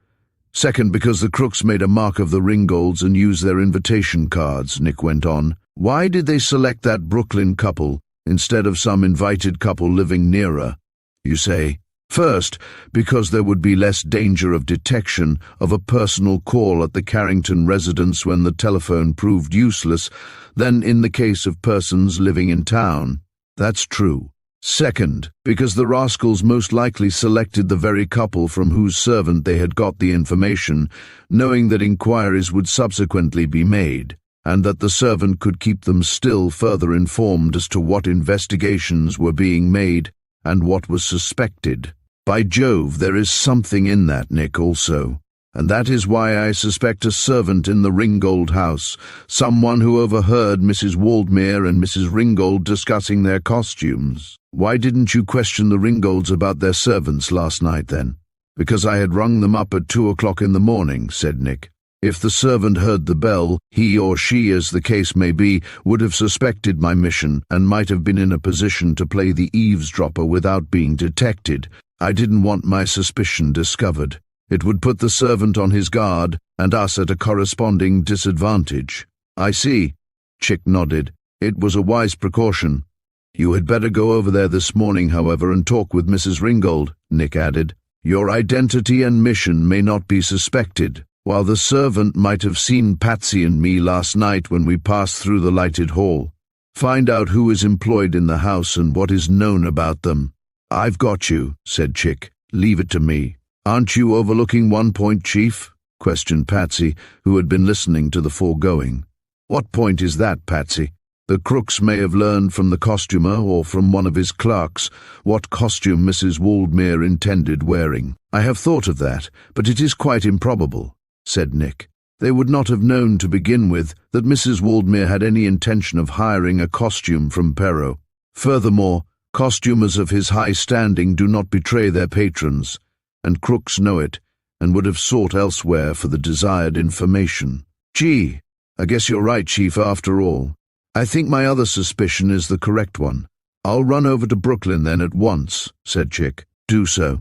Second, because the crooks made a mark of the Ringgolds and used their invitation cards, Nick went on. Why did they select that Brooklyn couple instead of some invited couple living nearer? You say, first, because there would be less danger of detection of a personal call at the Carrington residence when the telephone proved useless than in the case of persons living in town. That's true. Second, because the rascals most likely selected the very couple from whose servant they had got the information, knowing that inquiries would subsequently be made, and that the servant could keep them still further informed as to what investigations were being made and what was suspected. By Jove, there is something in that, Nick, also. And that is why I suspect a servant in the Ringgold house, someone who overheard Mrs. Waldmere and Mrs. Ringgold discussing their costumes. Why didn't you question the Ringgolds about their servants last night, then? Because I had rung them up at 2 o'clock in the morning, said Nick. If the servant heard the bell, he or she, as the case may be, would have suspected my mission and might have been in a position to play the eavesdropper without being detected. I didn't want my suspicion discovered. It would put the servant on his guard, and us at a corresponding disadvantage. I see. Chick nodded. It was a wise precaution. You had better go over there this morning, however, and talk with Mrs. Ringgold, Nick added. Your identity and mission may not be suspected, while the servant might have seen Patsy and me last night when we passed through the lighted hall. Find out who is employed in the house and what is known about them. I've got you, said Chick. Leave it to me. Aren't you overlooking one point, Chief? Questioned Patsy, who had been listening to the foregoing. What point is that, Patsy? The crooks may have learned from the costumer or from one of his clerks what costume Mrs. Waldmere intended wearing. I have thought of that, but it is quite improbable, said Nick. They would not have known to begin with that Mrs. Waldmere had any intention of hiring a costume from Perro. Furthermore, costumers of his high standing do not betray their patrons, and crooks know it, and would have sought elsewhere for the desired information. Gee, I guess you're right, Chief, after all. I think my other suspicion is the correct one. I'll run over to Brooklyn then at once, said Chick. Do so,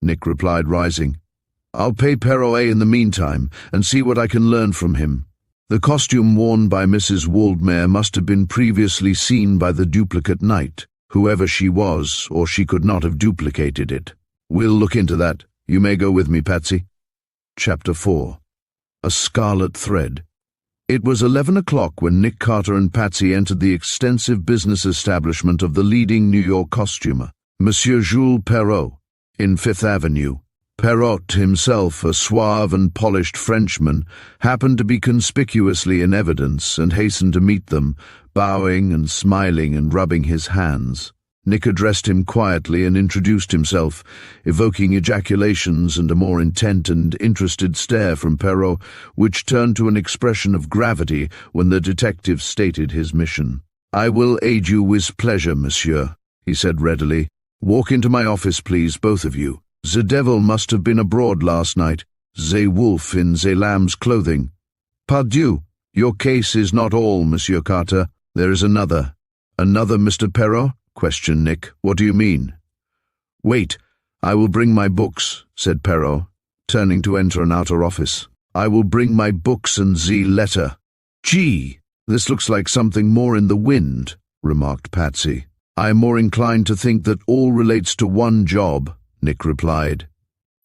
Nick replied, rising. I'll pay Perroet in the meantime, and see what I can learn from him. The costume worn by Mrs. Waldmere must have been previously seen by the duplicate knight, whoever she was, or she could not have duplicated it. We'll look into that. You may go with me, Patsy. Chapter 4. A Scarlet Thread. It was 11 o'clock when Nick Carter and Patsy entered the extensive business establishment of the leading New York costumer, Monsieur Jules Perrot, in Fifth Avenue. Perrot himself, a suave and polished Frenchman, happened to be conspicuously in evidence and hastened to meet them, bowing and smiling and rubbing his hands. Nick addressed him quietly and introduced himself, evoking ejaculations and a more intent and interested stare from Perrot, which turned to an expression of gravity when the detective stated his mission. "I will aid you with pleasure, monsieur," he said readily. "Walk into my office, please, both of you. The devil must have been abroad last night, the wolf in the lamb's clothing. Pardieu, your case is not all, Monsieur Carter. There is another." "Another, Mr. Perrot?" questioned Nick. "What do you mean?" "Wait, I will bring my books," said Perrot, turning to enter an outer office. "I will bring my books and the letter." "Gee, this looks like something more in the wind," remarked Patsy. "I am more inclined to think that all relates to one job," Nick replied.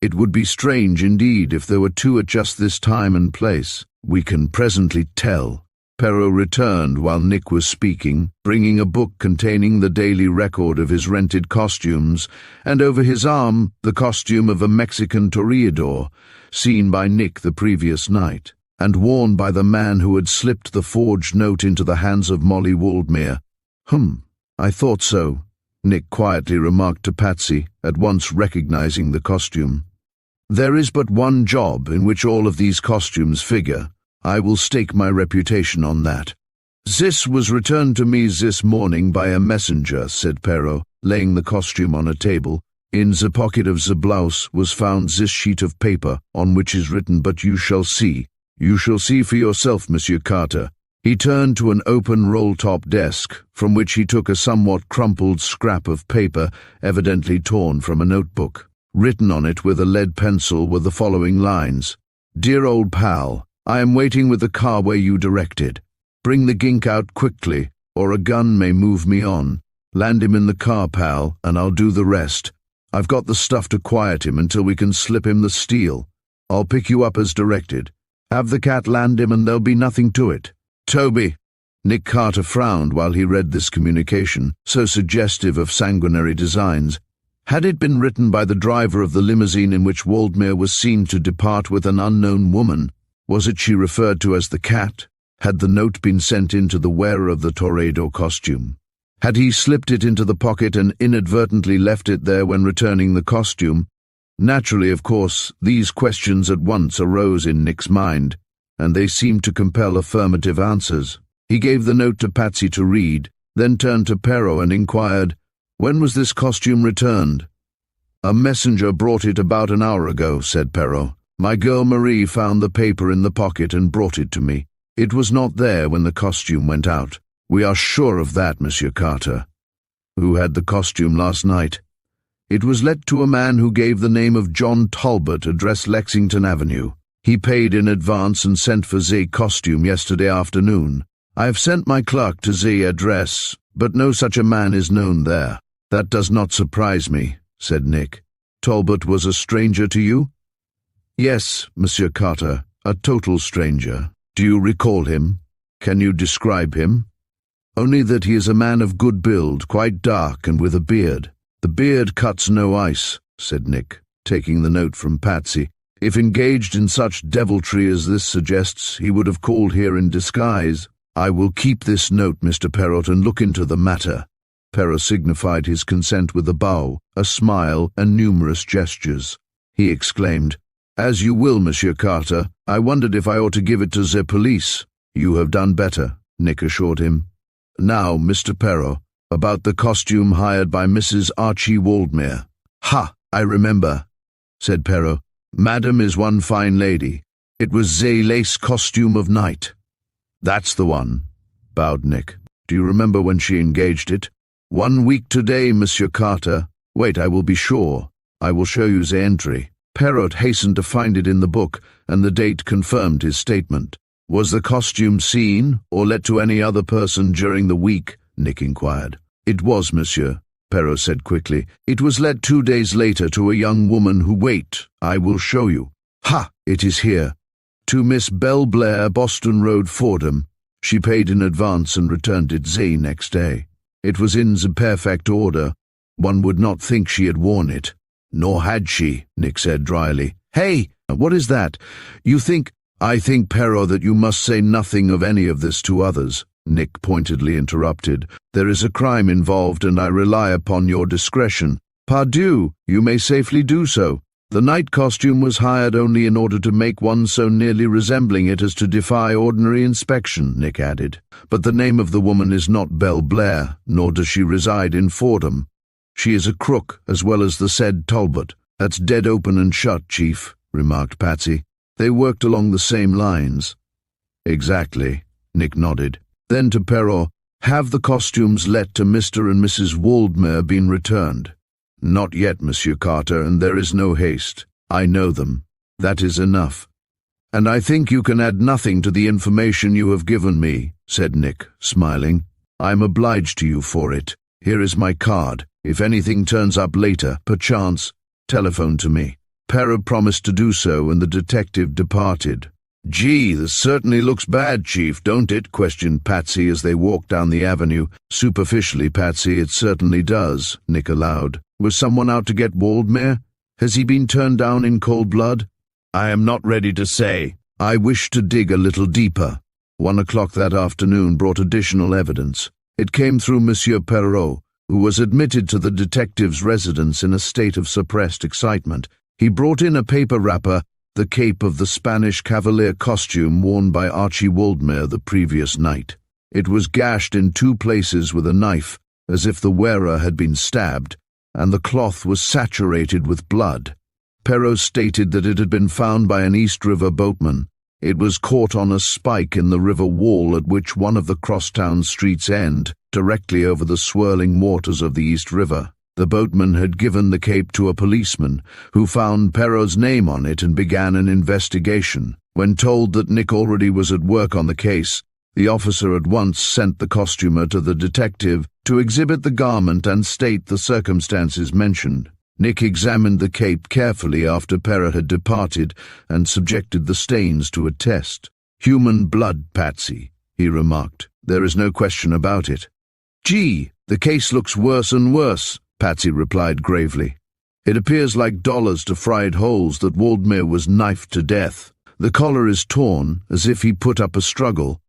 "It would be strange indeed if there were two at just this time and place. We can presently tell." Perrot returned while Nick was speaking, bringing a book containing the daily record of his rented costumes, and over his arm the costume of a Mexican toreador, seen by Nick the previous night, and worn by the man who had slipped the forged note into the hands of Molly Waldmere. I thought so," Nick quietly remarked to Patsy, at once recognizing the costume. "There is but one job in which all of these costumes figure. I will stake my reputation on that." "This was returned to me this morning by a messenger," said Perrot, laying the costume on a table. "In the pocket of the blouse was found this sheet of paper, on which is written, 'But you shall see. You shall see for yourself, Monsieur Carter.'" He turned to an open roll-top desk, from which he took a somewhat crumpled scrap of paper, evidently torn from a notebook. Written on it with a lead pencil were the following lines: "Dear old pal, I am waiting with the car where you directed. Bring the gink out quickly, or a gun may move me on. Land him in the car, pal, and I'll do the rest. I've got the stuff to quiet him until we can slip him the steel. I'll pick you up as directed. Have the cat land him and there'll be nothing to it. Toby." Nick Carter frowned while he read this communication, so suggestive of sanguinary designs. Had it been written by the driver of the limousine in which Waldmere was seen to depart with an unknown woman? Was it she referred to as the cat? Had the note been sent in to the wearer of the toreador costume? Had he slipped it into the pocket and inadvertently left it there when returning the costume? Naturally, of course, these questions at once arose in Nick's mind, and they seemed to compel affirmative answers. He gave the note to Patsy to read, then turned to Perrot and inquired, "When was this costume returned?" "A messenger brought it about an hour ago," said Perrot. "My girl Marie found the paper in the pocket and brought it to me. It was not there when the costume went out. We are sure of that, Monsieur Carter." "Who had the costume last night?" "It was let to a man who gave the name of John Talbot, address Lexington Avenue. He paid in advance and sent for the costume yesterday afternoon. I have sent my clerk to the address, but no such a man is known there." "That does not surprise me," said Nick. "Talbot was a stranger to you?" "Yes, Monsieur Carter, a total stranger." "Do you recall him? Can you describe him?" "Only that he is a man of good build, quite dark and with a beard." "The beard cuts no ice," said Nick, taking the note from Patsy. "If engaged in such deviltry as this suggests, he would have called here in disguise." "I will keep this note, Mr. Perrot, and look into the matter." Perrot signified his consent with a bow, a smile, and numerous gestures. He exclaimed, "As you will, Monsieur Carter. I wondered if I ought to give it to the police." "You have done better," Nick assured him. "Now, Mr. Perrot, about the costume hired by Mrs. Archie Waldmere." "Ha, I remember," said Perrot. "Madam is one fine lady. It was the lace costume of night." "That's the one," bowed Nick. "Do you remember when she engaged it?" 1 week today, Monsieur Carter. Wait, I will be sure. I will show you the entry." Perrot hastened to find it in the book, and the date confirmed his statement. "Was the costume seen, or let to any other person during the week?" Nick inquired. "It was, monsieur," Perrot said quickly. "It was let 2 days later to a young woman who— Wait, I will show you. Ha! It is here." To Miss Belle Blair, Boston Road, Fordham. She paid in advance and returned it the next day. It was in the perfect order. One would not think she had worn it. Nor had she, Nick said dryly. Hey, what is that? I think, Perrault, that you must say nothing of any of this to others, Nick pointedly interrupted. There is a crime involved and I rely upon your discretion. Pardieu, you may safely do so. The night costume was hired only in order to make one so nearly resembling it as to defy ordinary inspection, Nick added. But the name of the woman is not Belle Blair, nor does she reside in Fordham. She is a crook, as well as the said Talbot. That's dead open and shut, Chief, remarked Patsy. They worked along the same lines. Exactly, Nick nodded. Then to Perrault, have the costumes let to Mr. and Mrs. Waldmere been returned? Not yet, Monsieur Carter, and there is no haste. I know them. That is enough. And I think you can add nothing to the information you have given me, said Nick, smiling. I am obliged to you for it. Here is my card. If anything turns up later, perchance, telephone to me. Perrault promised to do so, and the detective departed. Gee, this certainly looks bad, Chief, don't it? Questioned Patsy as they walked down the avenue. Superficially, Patsy, it certainly does, Nick allowed. Was someone out to get Waldmere? Has he been turned down in cold blood? I am not ready to say. I wish to dig a little deeper. 1 o'clock that afternoon brought additional evidence. It came through Monsieur Perrault, who was admitted to the detective's residence in a state of suppressed excitement. He brought in a paper wrapper, the cape of the Spanish cavalier costume worn by Archie Waldmere the previous night. It was gashed in 2 places with a knife, as if the wearer had been stabbed, and the cloth was saturated with blood. Perrault stated that it had been found by an East River boatman. It was caught on a spike in the river wall at which one of the crosstown streets end, directly over the swirling waters of the East River. The boatman had given the cape to a policeman, who found Perrault's name on it and began an investigation. When told that Nick already was at work on the case, the officer at once sent the costumer to the detective to exhibit the garment and state the circumstances mentioned. Nick examined the cape carefully after Perrault had departed and subjected the stains to a test. Human blood, Patsy, he remarked. There is no question about it. Gee, the case looks worse and worse, Patsy replied gravely. It appears like dollars to fried holes that Waldmere was knifed to death. The collar is torn, as if he put up a struggle.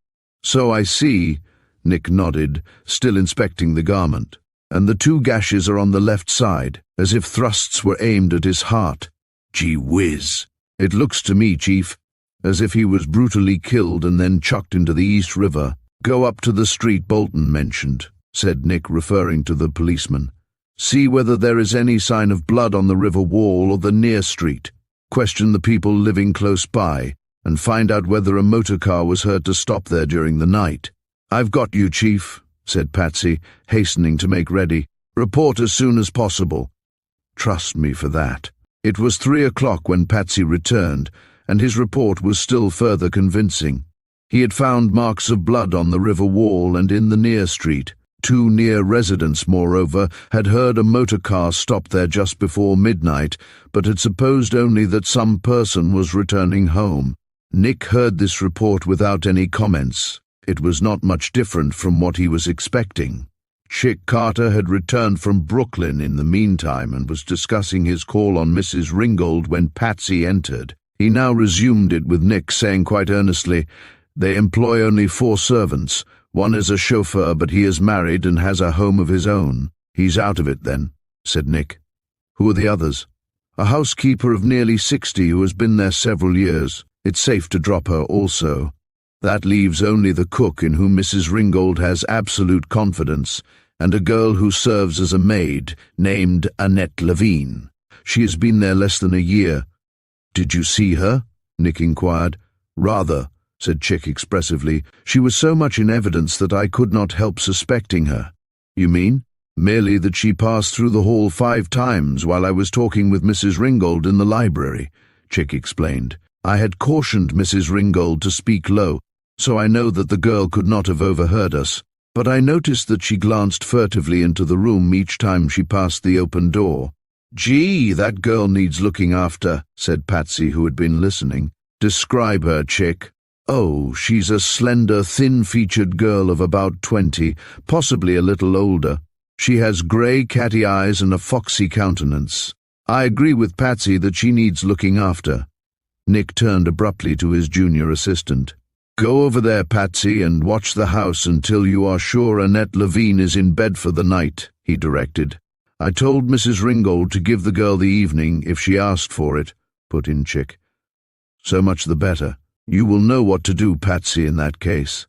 So I see, Nick nodded, still inspecting the garment. And the 2 gashes are on the left side, as if thrusts were aimed at his heart. Gee whiz! It looks to me, Chief, as if he was brutally killed and then chucked into the East River. Go up to the street Bolton mentioned, said Nick, referring to the policeman. See whether there is any sign of blood on the river wall or the near street. Question the people living close by, and find out whether a motor car was heard to stop there during the night. I've got you, Chief, said Patsy, hastening to make ready. Report as soon as possible. Trust me for that. It was 3 o'clock when Patsy returned, and his report was still further convincing. He had found marks of blood on the river wall and in the near street. 2 near residents, moreover, had heard a motor car stop there just before midnight, but had supposed only that some person was returning home. Nick heard this report without any comments. It was not much different from what he was expecting. Chick Carter had returned from Brooklyn in the meantime and was discussing his call on Mrs. Ringgold when Patsy entered. He now resumed it with Nick, saying quite earnestly, "They employ only 4 servants. One is a chauffeur, but he is married and has a home of his own." "He's out of it, then," said Nick. "Who are the others?" "A housekeeper of nearly 60 who has been there several years. It's safe to drop her also. That leaves only the cook, in whom Mrs. Ringgold has absolute confidence, and a girl who serves as a maid, named Annette Levine. She has been there less than a year." "Did you see her?" Nick inquired. "Rather," said Chick expressively. "She was so much in evidence that I could not help suspecting her." "You mean?" "Merely that she passed through the hall 5 times while I was talking with Mrs. Ringgold in the library," Chick explained. "I had cautioned Mrs. Ringgold to speak low, so I know that the girl could not have overheard us. But I noticed that she glanced furtively into the room each time she passed the open door." "Gee, that girl needs looking after," said Patsy, who had been listening. Describe her, chick." "Oh, she's a slender, thin-featured girl of about 20, possibly a little older. She has grey, catty eyes and a foxy countenance. I agree with Patsy that she needs looking after." Nick turned abruptly to his junior assistant. "Go over there, Patsy, and watch the house until you are sure Annette Levine is in bed for the night," he directed. "I told Mrs. Ringgold to give the girl the evening if she asked for it," put in Chick. "So much the better. You will know what to do, Patsy, in that case."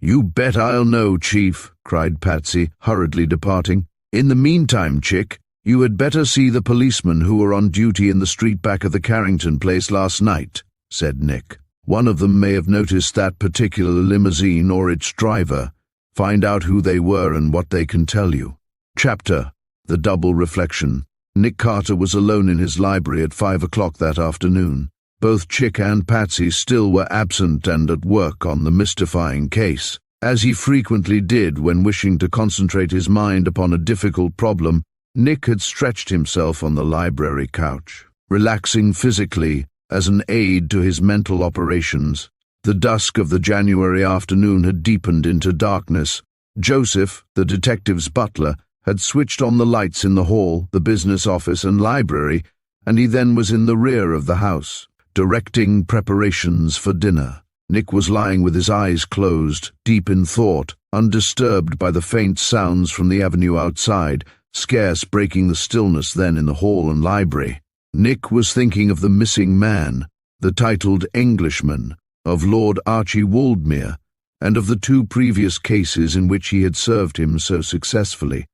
"You bet I'll know, Chief," cried Patsy, hurriedly departing. "In the meantime, Chick, you had better see the policemen who were on duty in the street back of the Carrington place last night," said Nick. "One of them may have noticed that particular limousine or its driver. Find out who they were and what they can tell you." Chapter: The Double Reflection. Nick Carter was alone in his library at 5 o'clock that afternoon. Both Chick and Patsy still were absent and at work on the mystifying case. As he frequently did when wishing to concentrate his mind upon a difficult problem, Nick had stretched himself on the library couch, relaxing physically as an aid to his mental operations. The dusk of the January afternoon had deepened into darkness. Joseph, the detective's butler, had switched on the lights in the hall, the business office and library, and he then was in the rear of the house, directing preparations for dinner. Nick was lying with his eyes closed, deep in thought, undisturbed by the faint sounds from the avenue outside, scarce breaking the stillness then in the hall and library. Nick was thinking of the missing man, the titled Englishman, of Lord Archie Waldmere, and of the 2 previous cases in which he had served him so successfully,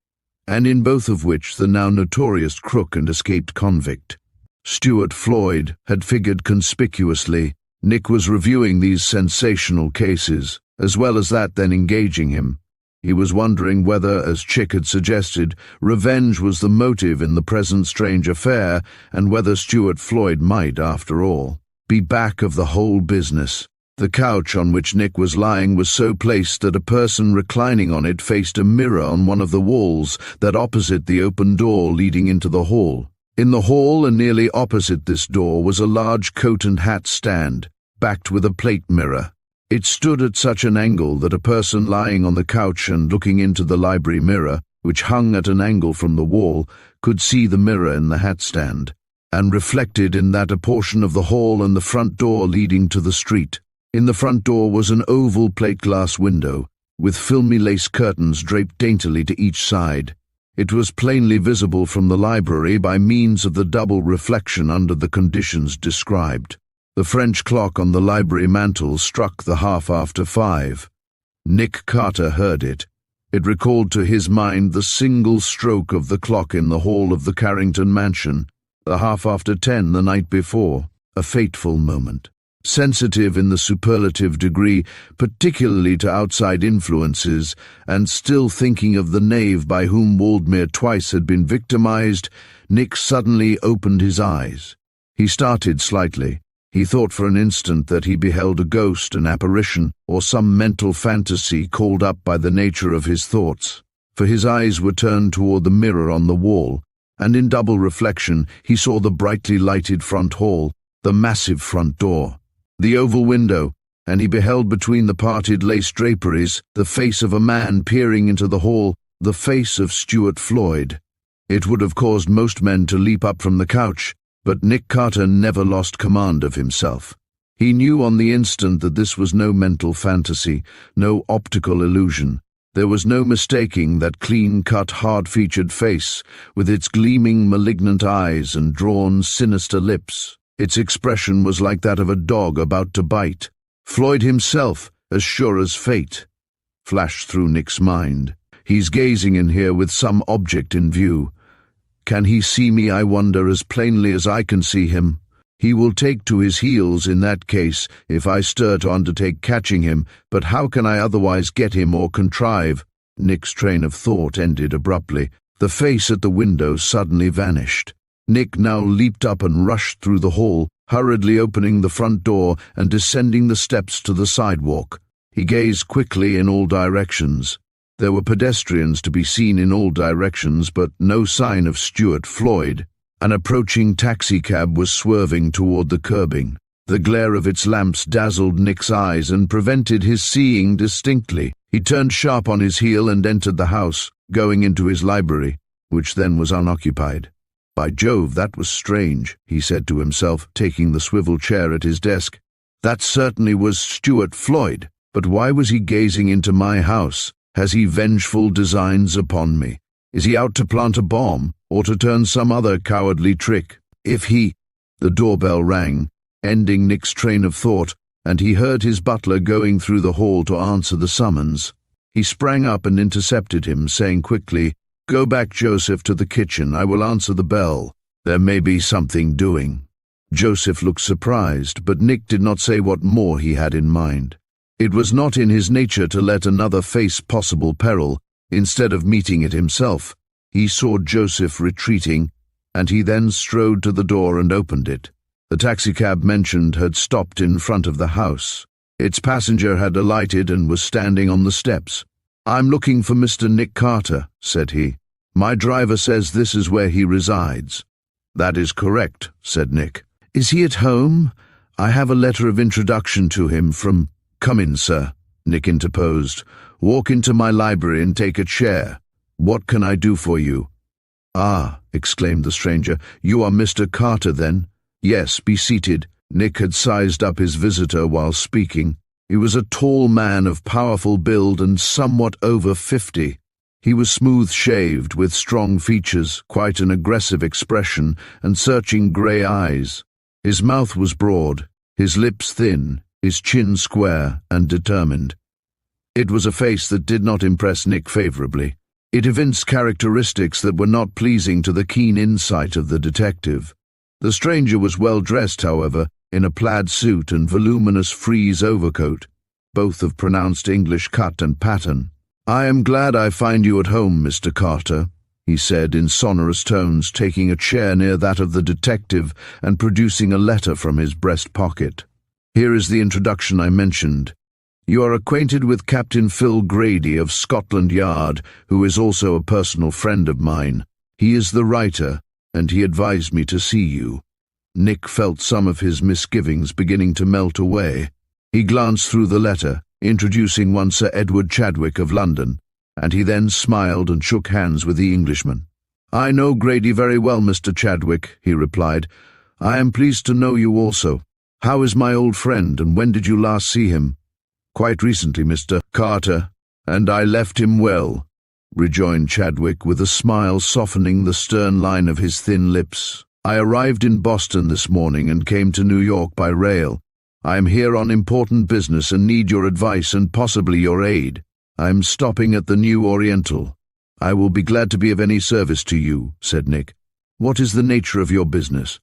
and in both of which the now notorious crook and escaped convict, Stuart Floyd, had figured conspicuously. Nick was reviewing these sensational cases, as well as that then engaging him. He was wondering whether, as Chick had suggested, revenge was the motive in the present strange affair, and whether Stuart Floyd might, after all, be back of the whole business. The couch on which Nick was lying was so placed that a person reclining on it faced a mirror on one of the walls that opposite the open door leading into the hall. In the hall and nearly opposite this door was a large coat and hat stand, backed with a plate mirror. It stood at such an angle that a person lying on the couch and looking into the library mirror, which hung at an angle from the wall, could see the mirror in the hat stand, and reflected in that a portion of the hall and the front door leading to the street. In the front door was an oval plate-glass window, with filmy lace curtains draped daintily to each side. It was plainly visible from the library by means of the double reflection under the conditions described. The French clock on the library mantel struck the 5:30. Nick Carter heard it. It recalled to his mind the single stroke of the clock in the hall of the Carrington mansion, the 10:30 the night before, a fateful moment. Sensitive in the superlative degree, particularly to outside influences, and still thinking of the knave by whom Waldmere twice had been victimized, Nick suddenly opened his eyes. He started slightly. He thought for an instant that he beheld a ghost, an apparition, or some mental fantasy called up by the nature of his thoughts, for his eyes were turned toward the mirror on the wall, and in double reflection he saw the brightly lighted front hall, the massive front door, the oval window, and he beheld between the parted lace draperies the face of a man peering into the hall, the face of Stuart Floyd. It would have caused most men to leap up from the couch, but Nick Carter never lost command of himself. He knew on the instant that this was no mental fantasy, no optical illusion. There was no mistaking that clean-cut, hard-featured face, with its gleaming, malignant eyes and drawn, sinister lips. Its expression was like that of a dog about to bite. Floyd himself, as sure as fate, flashed through Nick's mind. He's gazing in here with some object in view. Can he see me, I wonder, as plainly as I can see him? He will take to his heels in that case if I stir to undertake catching him, but how can I otherwise get him or contrive? Nick's train of thought ended abruptly. The face at the window suddenly vanished. Nick now leaped up and rushed through the hall, hurriedly opening the front door and descending the steps to the sidewalk. He gazed quickly in all directions. There were pedestrians to be seen in all directions, but no sign of Stuart Floyd. An approaching taxicab was swerving toward the curbing. The glare of its lamps dazzled Nick's eyes and prevented his seeing distinctly. He turned sharp on his heel and entered the house, going into his library, which then was unoccupied. "By Jove, that was strange," he said to himself, taking the swivel chair at his desk. "That certainly was Stuart Floyd, but why was he gazing into my house? Has he vengeful designs upon me? Is he out to plant a bomb, or to turn some other cowardly trick? If he—" The doorbell rang, ending Nick's train of thought, and he heard his butler going through the hall to answer the summons. He sprang up and intercepted him, saying quickly, "Go back, Joseph, to the kitchen. I will answer the bell. There may be something doing." Joseph looked surprised, but Nick did not say what more he had in mind. It was not in his nature to let another face possible peril. Instead of meeting it himself, he saw Joseph retreating, and he then strode to the door and opened it. The taxicab mentioned had stopped in front of the house. Its passenger had alighted and was standing on the steps. "I'm looking for Mr. Nick Carter," said he. "My driver says this is where he resides." "That is correct," said Nick. "Is he at home? I have a letter of introduction to him from—" "Come in, sir," Nick interposed. "Walk into my library and take a chair. What can I do for you?" "Ah," exclaimed the stranger, "you are Mr. Carter, then?" "Yes, be seated." Nick had sized up his visitor while speaking. He was a tall man of powerful build and somewhat over 50. He was smooth-shaved, with strong features, quite an aggressive expression, and searching grey eyes. His mouth was broad, his lips thin, his chin square and determined. It was a face that did not impress Nick favourably. It evinced characteristics that were not pleasing to the keen insight of the detective. The stranger was well dressed, however, in a plaid suit and voluminous frieze overcoat, both of pronounced English cut and pattern. "I am glad I find you at home, Mr. Carter," he said in sonorous tones, taking a chair near that of the detective and producing a letter from his breast pocket. "Here is the introduction I mentioned. You are acquainted with Captain Phil Grady of Scotland Yard, who is also a personal friend of mine. He is the writer, and he advised me to see you." Nick felt some of his misgivings beginning to melt away. He glanced through the letter, introducing one Sir Edward Chadwick of London, and he then smiled and shook hands with the Englishman. "I know Grady very well, Mr. Chadwick," he replied. "I am pleased to know you also. How is my old friend, and when did you last see him?" "Quite recently, Mr. Carter, and I left him well," rejoined Chadwick with a smile softening the stern line of his thin lips. "I arrived in Boston this morning and came to New York by rail. I am here on important business and need your advice and possibly your aid. I am stopping at the New Oriental." "I will be glad to be of any service to you," said Nick. "What is the nature of your business?"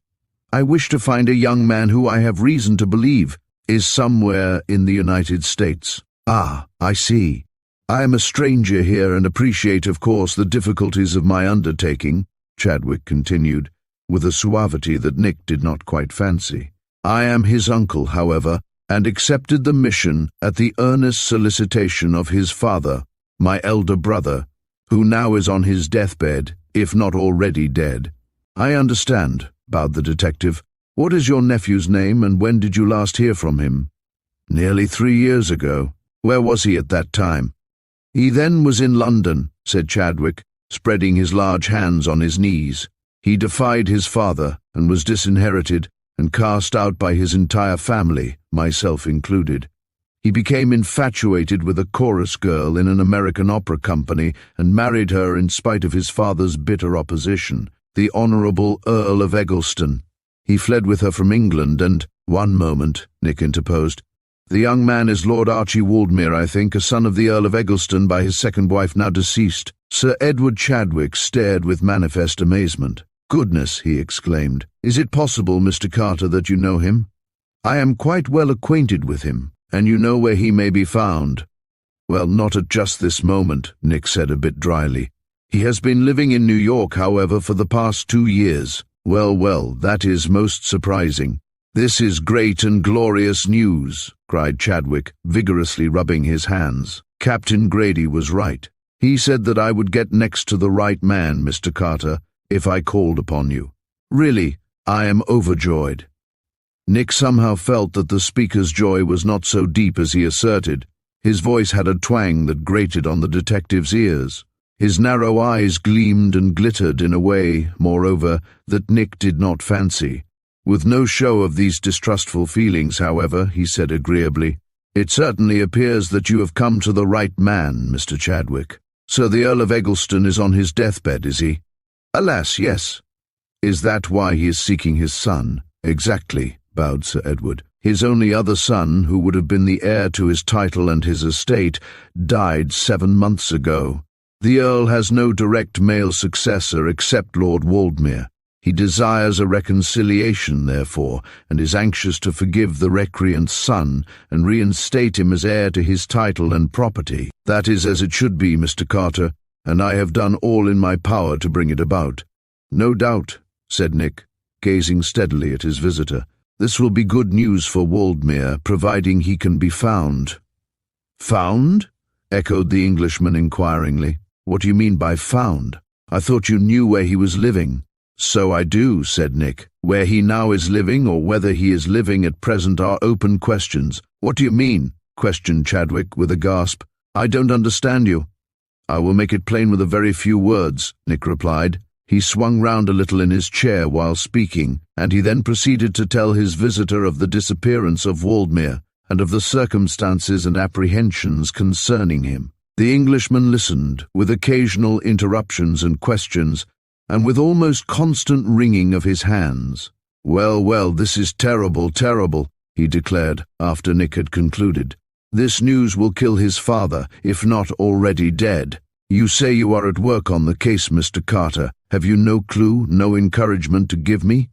"I wish to find a young man who I have reason to believe is somewhere in the United States." "Ah, I see. I am a stranger here and appreciate, of course, the difficulties of my undertaking," Chadwick continued, with a suavity that Nick did not quite fancy. "I am his uncle, however, and accepted the mission at the earnest solicitation of his father, my elder brother, who now is on his deathbed, if not already dead." "I understand," bowed the detective. "What is your nephew's name, and when did you last hear from him?" "Nearly 3 years ago." "Where was he at that time?" "He then was in London," said Chadwick, spreading his large hands on his knees. "He defied his father and was disinherited and cast out by his entire family, myself included. He became infatuated with a chorus girl in an American opera company and married her in spite of his father's bitter opposition, the Honourable Earl of Eggleston. He fled with her from England and—" "One moment," Nick interposed. "The young man is Lord Archie Waldmere, I think, a son of the Earl of Eggleston by his second wife, now deceased." Sir Edward Chadwick stared with manifest amazement. "Goodness," he exclaimed. "Is it possible, Mr. Carter, that you know him?" "I am quite well acquainted with him. And you know where he may be found?" "Well, not at just this moment," Nick said a bit dryly. "He has been living in New York, however, for the past 2 years. Well, that is most surprising." "This is great and glorious news," cried Chadwick, vigorously rubbing his hands. "Captain Grady was right. He said that I would get next to the right man, Mr. Carter, if I called upon you. Really, I am overjoyed." Nick somehow felt that the speaker's joy was not so deep as he asserted. His voice had a twang that grated on the detective's ears. His narrow eyes gleamed and glittered in a way, moreover, that Nick did not fancy. With no show of these distrustful feelings, however, he said agreeably, "It certainly appears that you have come to the right man, Mr. Chadwick. So the Earl of Eggleston is on his deathbed, is he?" "Alas, yes." "Is that why he is seeking his son?" "Exactly," bowed Sir Edward. "His only other son, who would have been the heir to his title and his estate, died 7 months ago. The Earl has no direct male successor except Lord Waldmere. He desires a reconciliation, therefore, and is anxious to forgive the recreant's son and reinstate him as heir to his title and property. That is as it should be, Mr. Carter, and I have done all in my power to bring it about." "No doubt," said Nick, gazing steadily at his visitor. "This will be good news for Waldmere, providing he can be found." "Found?" echoed the Englishman inquiringly. "What do you mean by found? I thought you knew where he was living." "So I do," said Nick. "Where he now is living, or whether he is living at present, are open questions." "What do you mean?" questioned Chadwick with a gasp. "I don't understand you." "I will make it plain with a very few words," Nick replied. He swung round a little in his chair while speaking, and he then proceeded to tell his visitor of the disappearance of Waldmere, and of the circumstances and apprehensions concerning him. The Englishman listened, with occasional interruptions and questions, and with almost constant wringing of his hands. "Well, well, this is terrible, terrible," he declared, after Nick had concluded. "This news will kill his father, if not already dead. You say you are at work on the case, Mr. Carter. Have you no clue, no encouragement to give me?"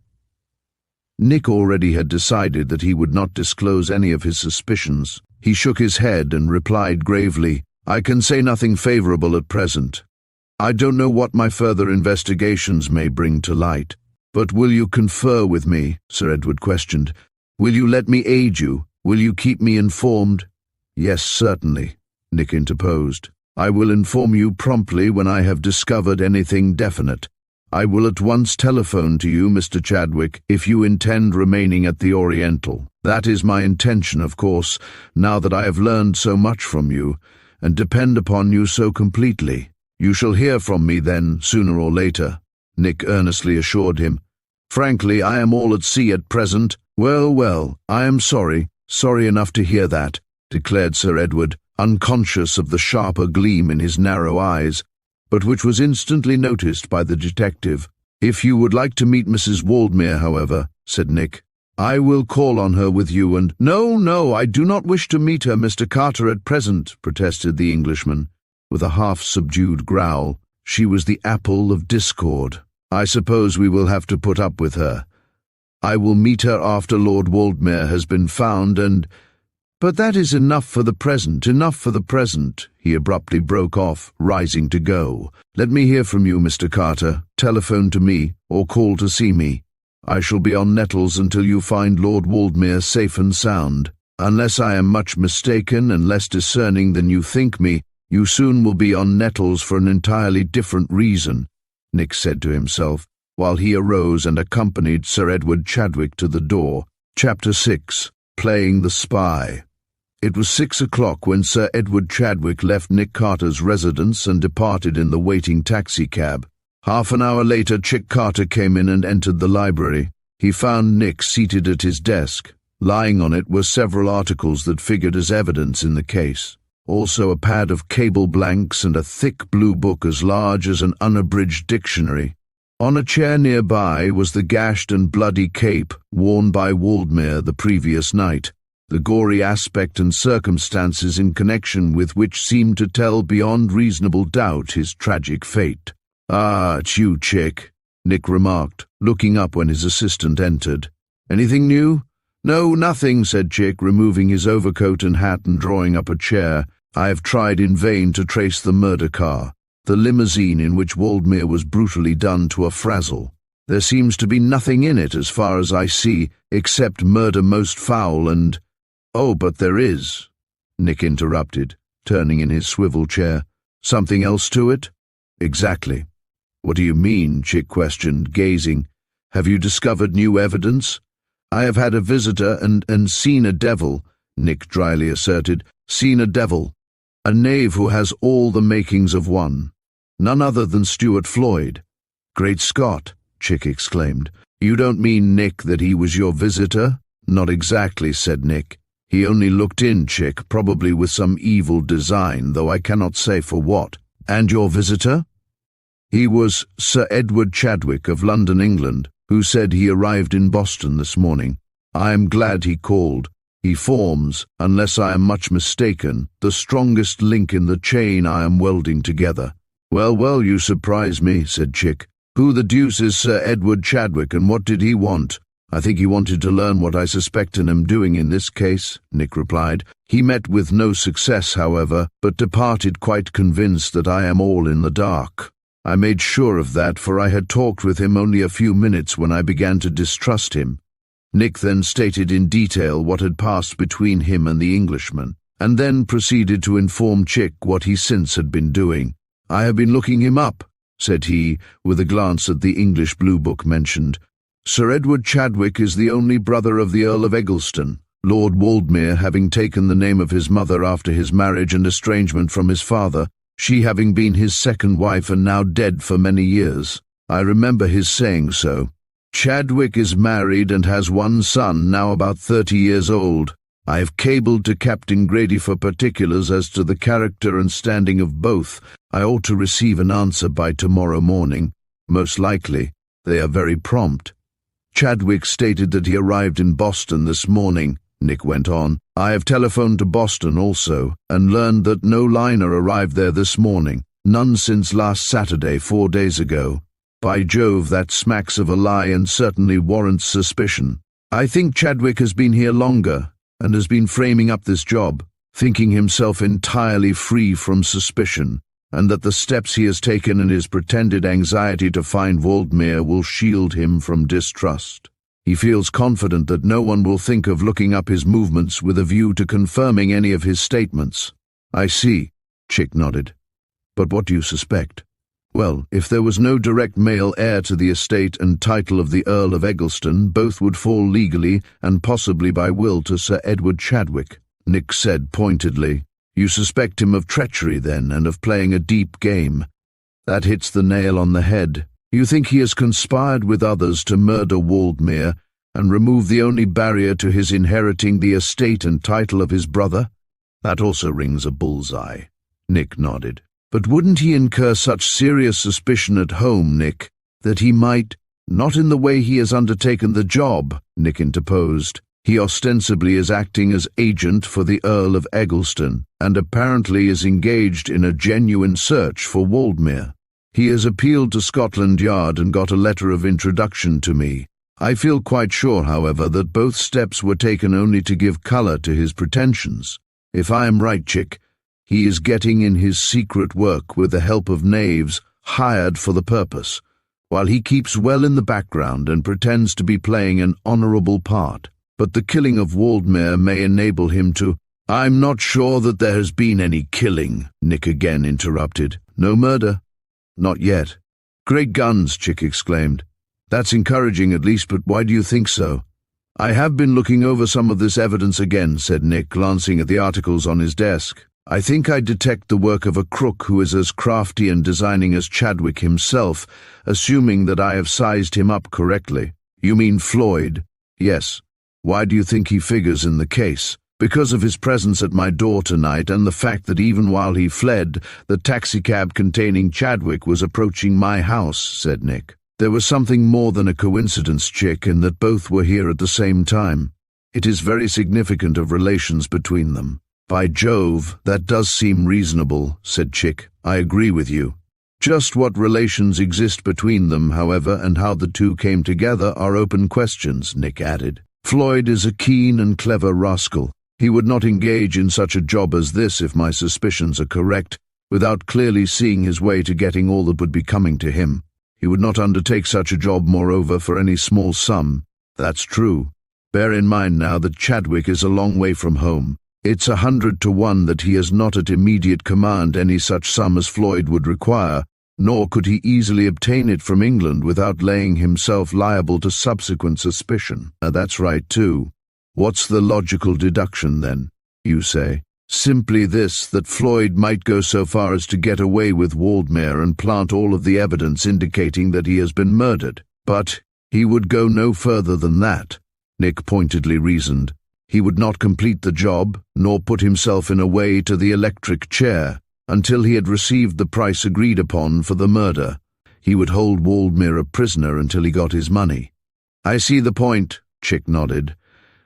Nick already had decided that he would not disclose any of his suspicions. He shook his head and replied gravely, "I can say nothing favorable at present. I don't know what my further investigations may bring to light." "But will you confer with me?" Sir Edward questioned. "Will you let me aid you? Will you keep me informed?" "Yes, certainly," Nick interposed. "I will inform you promptly when I have discovered anything definite. I will at once telephone to you, Mr. Chadwick, if you intend remaining at the Oriental. That is my intention, of course, now that I have learned so much from you, and depend upon you so completely. You shall hear from me then, sooner or later," Nick earnestly assured him. "Frankly, I am all at sea at present." "Well, well, I am sorry enough to hear that," declared Sir Edward, unconscious of the sharper gleam in his narrow eyes, but which was instantly noticed by the detective. "If you would like to meet Mrs. Waldmere, however," said Nick, "I will call on her with you and—" No, I do not wish to meet her, Mr. Carter, at present," protested the Englishman, with a half-subdued growl. "She was the apple of discord. I suppose we will have to put up with her. I will meet her after Lord Waldmere has been found, and— But that is enough for the present, he abruptly broke off, rising to go. "Let me hear from you, Mr. Carter. Telephone to me, or call to see me. I shall be on Nettles until you find Lord Waldmere safe and sound. Unless I am much mistaken and less discerning than you think me, you soon will be on Nettles for an entirely different reason," Nick said to himself, while he arose and accompanied Sir Edward Chadwick to the door. Chapter 6. Playing the Spy. It was 6 o'clock when Sir Edward Chadwick left Nick Carter's residence and departed in the waiting taxicab. Half an hour later, Chick Carter came in and entered the library. He found Nick seated at his desk. Lying on it were several articles that figured as evidence in the case. Also a pad of cable blanks and a thick blue book as large as an unabridged dictionary. On a chair nearby was the gashed and bloody cape worn by Waldmere the previous night, the gory aspect and circumstances in connection with which seemed to tell beyond reasonable doubt his tragic fate. "Ah, it's you, Chick," Nick remarked, looking up when his assistant entered. "Anything new?" "No, nothing," said Chick, removing his overcoat and hat and drawing up a chair. "I have tried in vain to trace the murder car, the limousine in which Waldmere was brutally done to a frazzle. There seems to be nothing in it as far as I see, except murder most foul and—" "Oh, but there is," Nick interrupted, turning in his swivel chair. "Something else to it?" "Exactly." "What do you mean?" Chick questioned, gazing. "Have you discovered new evidence?" I have had a visitor and seen a devil, Nick dryly asserted. Seen a devil. A knave who has all the makings of one. None other than Stuart Floyd. Great Scott, Chick exclaimed. You don't mean, Nick, that he was your visitor? Not exactly, said Nick. He only looked in, Chick, probably with some evil design, though I cannot say for what. And your visitor? He was Sir Edward Chadwick of London, England, who said he arrived in Boston this morning. I am glad he called. He forms, unless I am much mistaken, the strongest link in the chain I am welding together. Well, you surprise me, said Chick. Who the deuce is Sir Edward Chadwick, and what did he want? I think he wanted to learn what I suspect and am doing in this case, Nick replied. He met with no success, however, but departed quite convinced that I am all in the dark. I made sure of that, for I had talked with him only a few minutes when I began to distrust him. Nick then stated in detail what had passed between him and the Englishman, and then proceeded to inform Chick what he since had been doing. I have been looking him up, said he, with a glance at the English Blue Book mentioned. Sir Edward Chadwick is the only brother of the Earl of Eggleston, Lord Waldmere having taken the name of his mother after his marriage and estrangement from his father, she having been his second wife and now dead for many years. I remember his saying so. Chadwick is married and has one son, now about 30 years old. I have cabled to Captain Grady for particulars as to the character and standing of both. I ought to receive an answer by tomorrow morning. Most likely. They are very prompt. Chadwick stated that he arrived in Boston this morning, Nick went on. I have telephoned to Boston also, and learned that no liner arrived there this morning, none since last Saturday, 4 days ago. By Jove, that smacks of a lie and certainly warrants suspicion. I think Chadwick has been here longer, and has been framing up this job, thinking himself entirely free from suspicion, and that the steps he has taken and his pretended anxiety to find Waldmere will shield him from distrust. He feels confident that no one will think of looking up his movements with a view to confirming any of his statements. I see, Chick nodded. But what do you suspect? Well, if there was no direct male heir to the estate and title of the Earl of Eggleston, both would fall legally and possibly by will to Sir Edward Chadwick, Nick said pointedly. You suspect him of treachery, then, and of playing a deep game. That hits the nail on the head. You think he has conspired with others to murder Waldmere and remove the only barrier to his inheriting the estate and title of his brother? That also rings a bullseye. Nick nodded. But wouldn't he incur such serious suspicion at home, Nick, that he might— Not in the way he has undertaken the job, Nick interposed. He ostensibly is acting as agent for the Earl of Eggleston, and apparently is engaged in a genuine search for Waldmere. He has appealed to Scotland Yard and got a letter of introduction to me. I feel quite sure, however, that both steps were taken only to give colour to his pretensions. If I am right, Chick, he is getting in his secret work with the help of knaves hired for the purpose, while he keeps well in the background and pretends to be playing an honourable part. But the killing of Waldmere may enable him to— I'm not sure that there has been any killing, Nick again interrupted. No murder? Not yet. Great guns, Chick exclaimed. That's encouraging at least, but why do you think so? I have been looking over some of this evidence again, said Nick, glancing at the articles on his desk. I think I detect the work of a crook who is as crafty and designing as Chadwick himself, assuming that I have sized him up correctly. You mean Floyd? Yes. Why do you think he figures in the case? Because of his presence at my door tonight and the fact that even while he fled, the taxicab containing Chadwick was approaching my house, said Nick. There was something more than a coincidence, Chick, in that both were here at the same time. It is very significant of relations between them. By Jove, that does seem reasonable, said Chick. I agree with you. Just what relations exist between them, however, and how the two came together are open questions, Nick added. Floyd is a keen and clever rascal. He would not engage in such a job as this, if my suspicions are correct, without clearly seeing his way to getting all that would be coming to him. He would not undertake such a job, moreover, for any small sum. That's true. Bear in mind now that Chadwick is a long way from home. It's 100 to 1 that he has not at immediate command any such sum as Floyd would require, nor could he easily obtain it from England without laying himself liable to subsequent suspicion. That's right, too. What's the logical deduction, then, you say? Simply this, that Floyd might go so far as to get away with Waldmere and plant all of the evidence indicating that he has been murdered. But he would go no further than that, Nick pointedly reasoned. He would not complete the job, nor put himself in a way to the electric chair, until he had received the price agreed upon for the murder. He would hold Waldmere a prisoner until he got his money. I see the point, Chick nodded.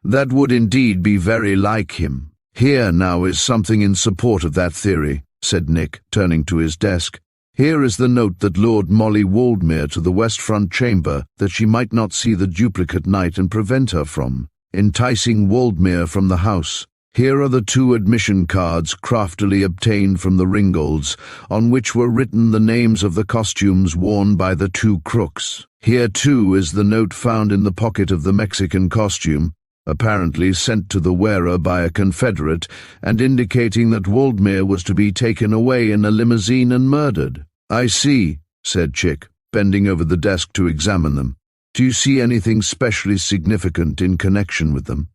That would indeed be very like him. Here now is something in support of that theory, said Nick, turning to his desk. Here is the note that lured Molly Waldmere to the west front chamber, that she might not see the duplicate knight and prevent her from enticing Waldmere from the house. Here are the 2 admission cards craftily obtained from the Ringolds, on which were written the names of the costumes worn by the 2 crooks. Here, too, is the note found in the pocket of the Mexican costume, apparently sent to the wearer by a Confederate, and indicating that Waldmere was to be taken away in a limousine and murdered. I see, said Chick, bending over the desk to examine them. Do you see anything specially significant in connection with them?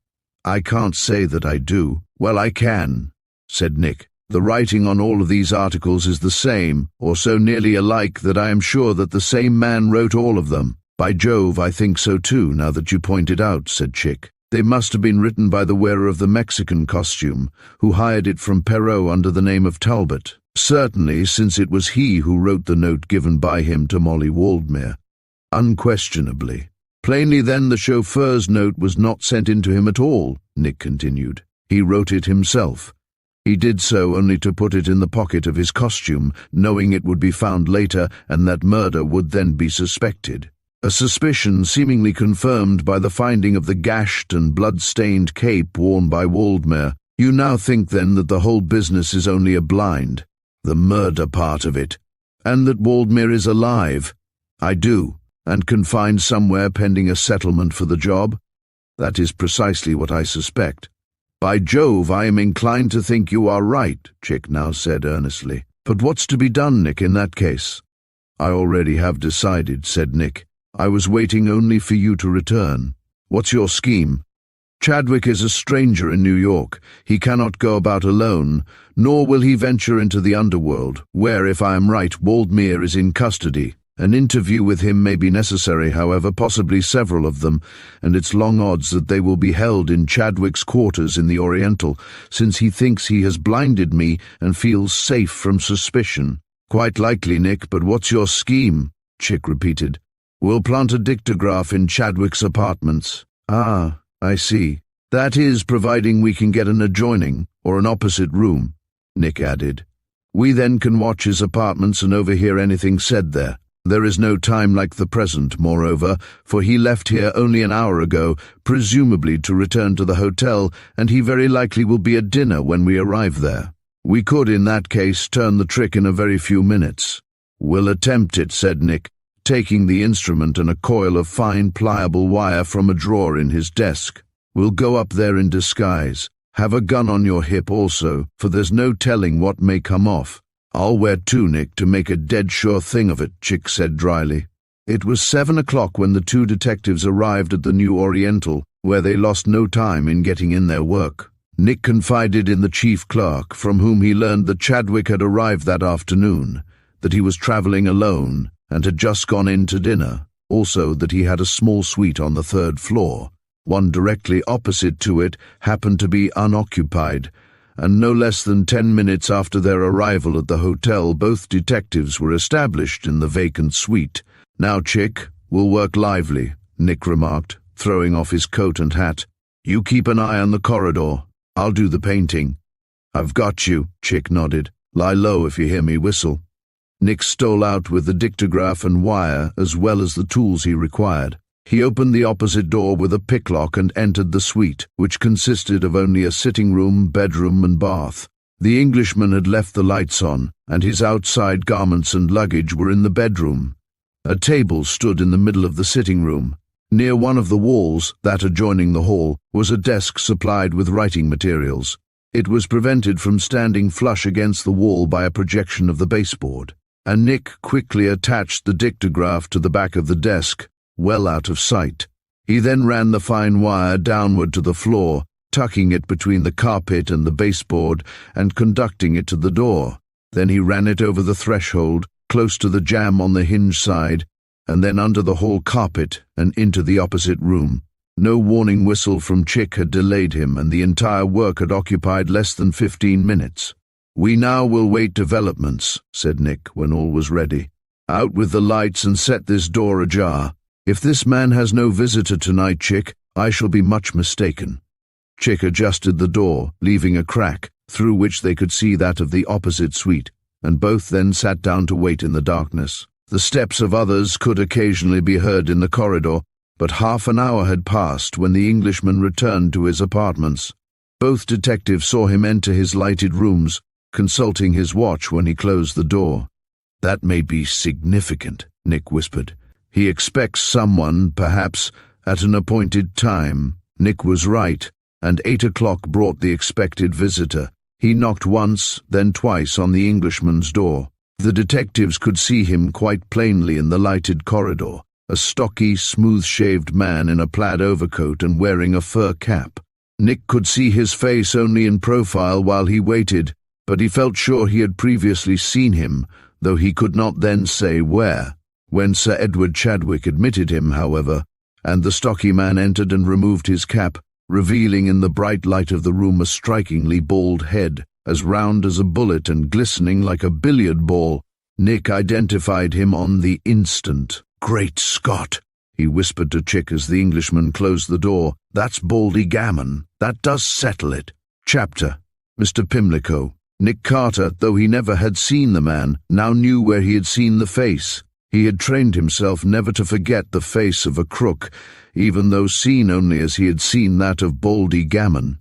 I can't say that I do. Well, I can, said Nick. The writing on all of these articles is the same, or so nearly alike that I am sure that the same man wrote all of them. By Jove, I think so too, now that you point it out, said Chick. They must have been written by the wearer of the Mexican costume, who hired it from Perrault under the name of Talbot. Certainly, since it was he who wrote the note given by him to Molly Waldmere. Unquestionably. Plainly then the chauffeur's note was not sent in to him at all, Nick continued. He wrote it himself. He did so only to put it in the pocket of his costume, knowing it would be found later and that murder would then be suspected. A suspicion seemingly confirmed by the finding of the gashed and blood-stained cape worn by Waldmere. You now think then that the whole business is only a blind, the murder part of it, and that Waldmere is alive? I do, and confined somewhere pending a settlement for the job? That is precisely what I suspect. By Jove, I am inclined to think you are right, Chick now said earnestly. But what's to be done, Nick, in that case? I already have decided, said Nick. I was waiting only for you to return. What's your scheme? Chadwick is a stranger in New York. He cannot go about alone, nor will he venture into the underworld, where, if I am right, Waldmere is in custody. An interview with him may be necessary, however, possibly several of them, and it's long odds that they will be held in Chadwick's quarters in the Oriental, since he thinks he has blinded me and feels safe from suspicion. Quite likely, Nick, but what's your scheme? Chick repeated. We'll plant a dictograph in Chadwick's apartments. Ah, I see. That is, providing we can get an adjoining, or an opposite room, Nick added. We then can watch his apartments and overhear anything said there. There is no time like the present, moreover, for he left here only an hour ago, presumably to return to the hotel, and he very likely will be at dinner when we arrive there. We could, in that case, turn the trick in a very few minutes. We'll attempt it, said Nick, taking the instrument and a coil of fine, pliable wire from a drawer in his desk. We'll go up there in disguise. Have a gun on your hip also, for there's no telling what may come off. I'll wear two, Nick, to make a dead sure thing of it, Chick said dryly. It was 7 o'clock when the 2 detectives arrived at the New Oriental, where they lost no time in getting in their work. Nick confided in the chief clerk, from whom he learned that Chadwick had arrived that afternoon, that he was travelling alone, and had just gone in to dinner, also that he had a small suite on the 3rd floor. One directly opposite to it happened to be unoccupied, and no less than 10 minutes after their arrival at the hotel, both detectives were established in the vacant suite. Now, Chick, we'll work lively, Nick remarked, throwing off his coat and hat. You keep an eye on the corridor. I'll do the painting. I've got you, Chick nodded. Lie low if you hear me whistle. Nick stole out with the dictograph and wire, as well as the tools he required. He opened the opposite door with a picklock and entered the suite, which consisted of only a sitting room, bedroom, and bath. The Englishman had left the lights on, and his outside garments and luggage were in the bedroom. A table stood in the middle of the sitting room. Near one of the walls, that adjoining the hall, was a desk supplied with writing materials. It was prevented from standing flush against the wall by a projection of the baseboard. and Nick quickly attached the dictograph to the back of the desk, well out of sight. He then ran the fine wire downward to the floor, tucking it between the carpet and the baseboard and conducting it to the door. Then he ran it over the threshold, close to the jamb on the hinge side, and then under the hall carpet and into the opposite room. No warning whistle from Chick had delayed him, and the entire work had occupied less than 15 minutes. "We now will wait developments," said Nick when all was ready. "Out with the lights and set this door ajar. If this man has no visitor tonight, Chick, I shall be much mistaken." Chick adjusted the door, leaving a crack, through which they could see that of the opposite suite, and both then sat down to wait in the darkness. The steps of others could occasionally be heard in the corridor, but half an hour had passed when the Englishman returned to his apartments. Both detectives saw him enter his lighted rooms, consulting his watch when he closed the door. "That may be significant," Nick whispered. "He expects someone, perhaps, at an appointed time." Nick was right, and 8 o'clock brought the expected visitor. He knocked once, then twice on the Englishman's door. The detectives could see him quite plainly in the lighted corridor, a stocky, smooth-shaved man in a plaid overcoat and wearing a fur cap. Nick could see his face only in profile while he waited, but he felt sure he had previously seen him, though he could not then say where. When Sir Edward Chadwick admitted him, however, and the stocky man entered and removed his cap, revealing in the bright light of the room a strikingly bald head, as round as a bullet and glistening like a billiard ball, Nick identified him on the instant. "Great Scott!" he whispered to Chick as the Englishman closed the door. "That's Baldy Gammon. That does settle it." Chapter: Mr. Pimlico. Nick Carter, though he never had seen the man, now knew where he had seen the face. He had trained himself never to forget the face of a crook, even though seen only as he had seen that of Baldy Gammon.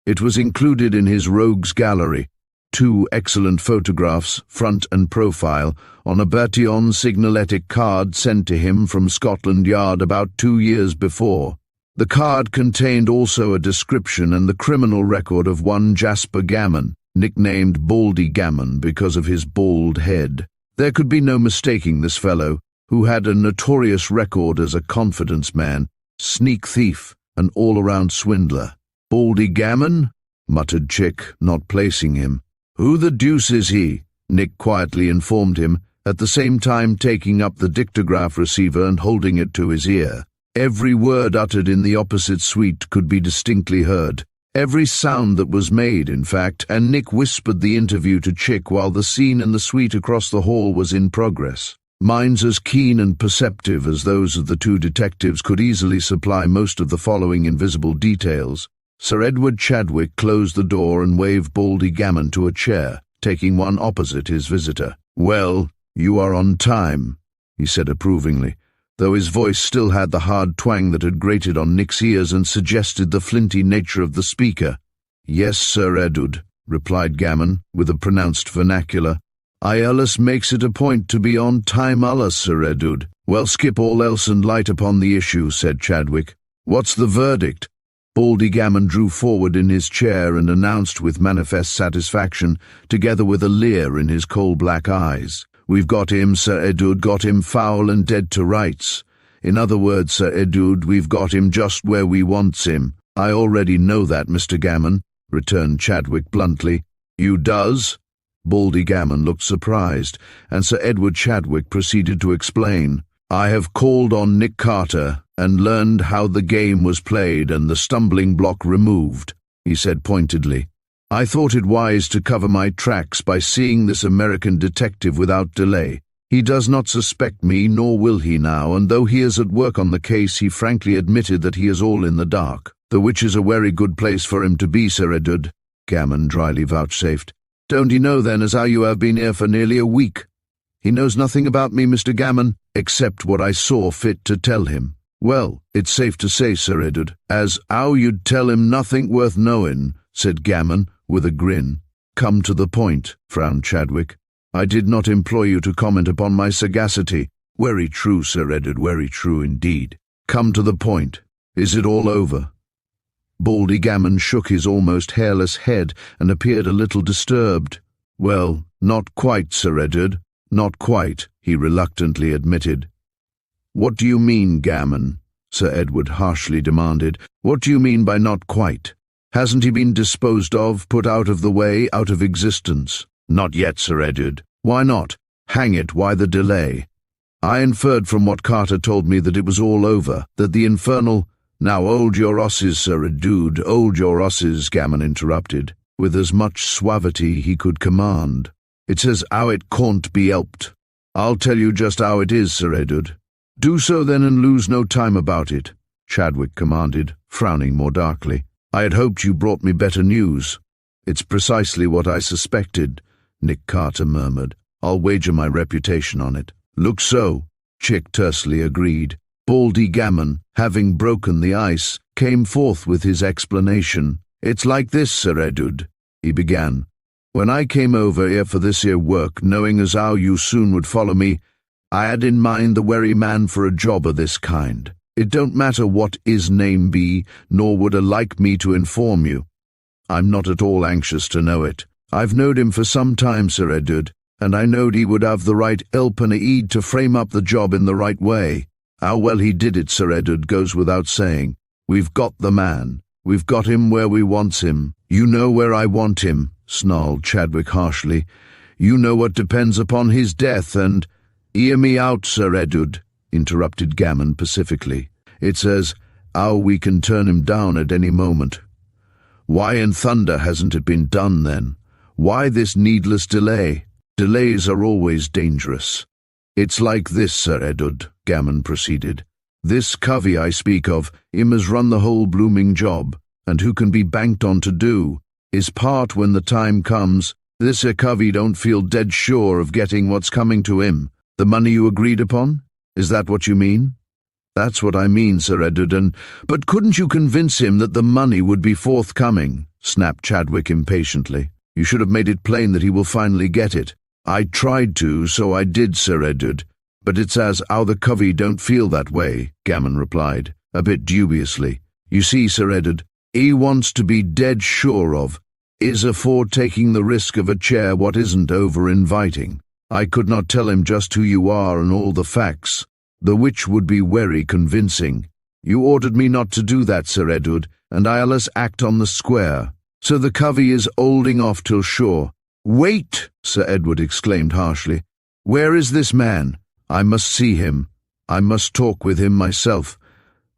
It was included in his rogues gallery, 2 excellent photographs, front and profile, on a Bertillon signalétic card sent to him from Scotland Yard about 2 years before. The card contained also a description and the criminal record of one Jasper Gammon, nicknamed Baldy Gammon because of his bald head. There could be no mistaking this fellow, who had a notorious record as a confidence man, sneak thief, and all-around swindler. "Baldy Gammon?" muttered Chick, not placing him. "Who the deuce is he?" Nick quietly informed him, at the same time taking up the dictograph receiver and holding it to his ear. Every word uttered in the opposite suite could be distinctly heard. Every sound that was made, in fact, and Nick whispered the interview to Chick while the scene in the suite across the hall was in progress. Minds as keen and perceptive as those of the 2 detectives could easily supply most of the following invisible details. Sir Edward Chadwick closed the door and waved Baldy Gammon to a chair, taking one opposite his visitor. "Well, you are on time," he said approvingly, though his voice still had the hard twang that had grated on Nick's ears and suggested the flinty nature of the speaker. "Yes, Sir Edward," replied Gammon, with a pronounced vernacular. "I allus makes it a point to be on time allus, Sir Edward." "Well, skip all else and light upon the issue," said Chadwick. "What's the verdict?" Baldy Gammon drew forward in his chair and announced with manifest satisfaction, together with a leer in his coal-black eyes. "We've got him, Sir Edward, got him foul and dead to rights. In other words, Sir Edward, we've got him just where we wants him." "I already know that, Mr. Gammon," returned Chadwick bluntly. "You does?" Baldy Gammon looked surprised, and Sir Edward Chadwick proceeded to explain. "I have called on Nick Carter and learned how the game was played and the stumbling block removed," he said pointedly. "I thought it wise to cover my tracks by seeing this American detective without delay. He does not suspect me, nor will he now, and though he is at work on the case, he frankly admitted that he is all in the dark, the which is a very good place for him to be, Sir Edward," Gammon dryly vouchsafed. "Don't he know, then, as how you have been here for nearly a week?" "He knows nothing about me, Mr. Gammon, except what I saw fit to tell him." "Well, it's safe to say, Sir Edward, as how you'd tell him nothing worth knowing," said Gammon, with a grin. "Come to the point," frowned Chadwick. "I did not employ you to comment upon my sagacity." "Very true, Sir Edward, very true indeed. Come to the point. Is it all over?" Baldy Gammon shook his almost hairless head and appeared a little disturbed. "Well, not quite, Sir Edward. Not quite, he reluctantly admitted. What do you mean, gammon? Sir Edward harshly demanded. What do you mean by not quite? Hasn't he been disposed of, put out of the way, out of existence? Not yet, Sir Edward. Why not? Hang it, why the delay? I inferred from what Carter told me that it was all over, that the infernal— Now hold your 'osses, Sir Edward, hold your 'osses, Gammon interrupted, with as much suavity he could command. It's as how it can't be helped. I'll tell you just how it is, Sir Edward. Do so then and lose no time about it, Chadwick commanded, frowning more darkly. I had hoped you brought me better news. It's precisely what I suspected, Nick Carter murmured. I'll wager my reputation on it. Looks so, Chick tersely agreed. Baldy Gammon, having broken the ice, came forth with his explanation. It's like this, Sir Edward, he began. When I came over here for this here work, knowing as how you soon would follow me, I had in mind the very man for a job of this kind. It don't matter what his name be, nor would a like me to inform you. I'm not at all anxious to know it. I've knowed him for some time, Sir Edward, and I knowed he would have the right help and a heed to frame up the job in the right way. How well he did it, Sir Edward, goes without saying. We've got the man. We've got him where we wants him. You know where I want him, snarled Chadwick harshly. You know what depends upon his death, and— Hear me out, Sir Edward, interrupted Gammon pacifically. It's as how we can turn him down at any moment. Why in thunder hasn't it been done, then? Why this needless delay? Delays are always dangerous. It's like this, Sir Edward, Gammon proceeded. This covey I speak of, him has run the whole blooming job, and who can be banked on to do, his part when the time comes. This here covey don't feel dead sure of getting what's coming to him. The money you agreed upon? Is that what you mean? That's what I mean, Sir Edward, but couldn't you convince him that the money would be forthcoming? Snapped Chadwick impatiently. You should have made it plain that he will finally get it. I tried to, so I did, Sir Edward, but it's as how the covey don't feel that way, Gammon replied, a bit dubiously. You see, Sir Edward, he wants to be dead sure of, is afore taking the risk of a chair what isn't over-inviting. I could not tell him just who you are and all the facts, the which would be very convincing. You ordered me not to do that, Sir Edward, and I'll act on the square. So the covey is holding off till sure. Wait, Sir Edward exclaimed harshly. Where is this man? I must see him. I must talk with him myself.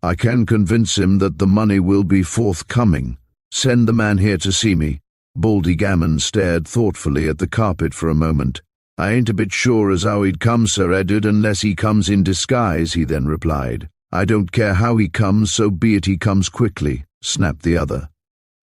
I can convince him that the money will be forthcoming. Send the man here to see me. Baldy Gammon stared thoughtfully at the carpet for a moment. I ain't a bit sure as how he'd come, Sir Edward, unless he comes in disguise, he then replied. I don't care how he comes, so be it he comes quickly, snapped the other.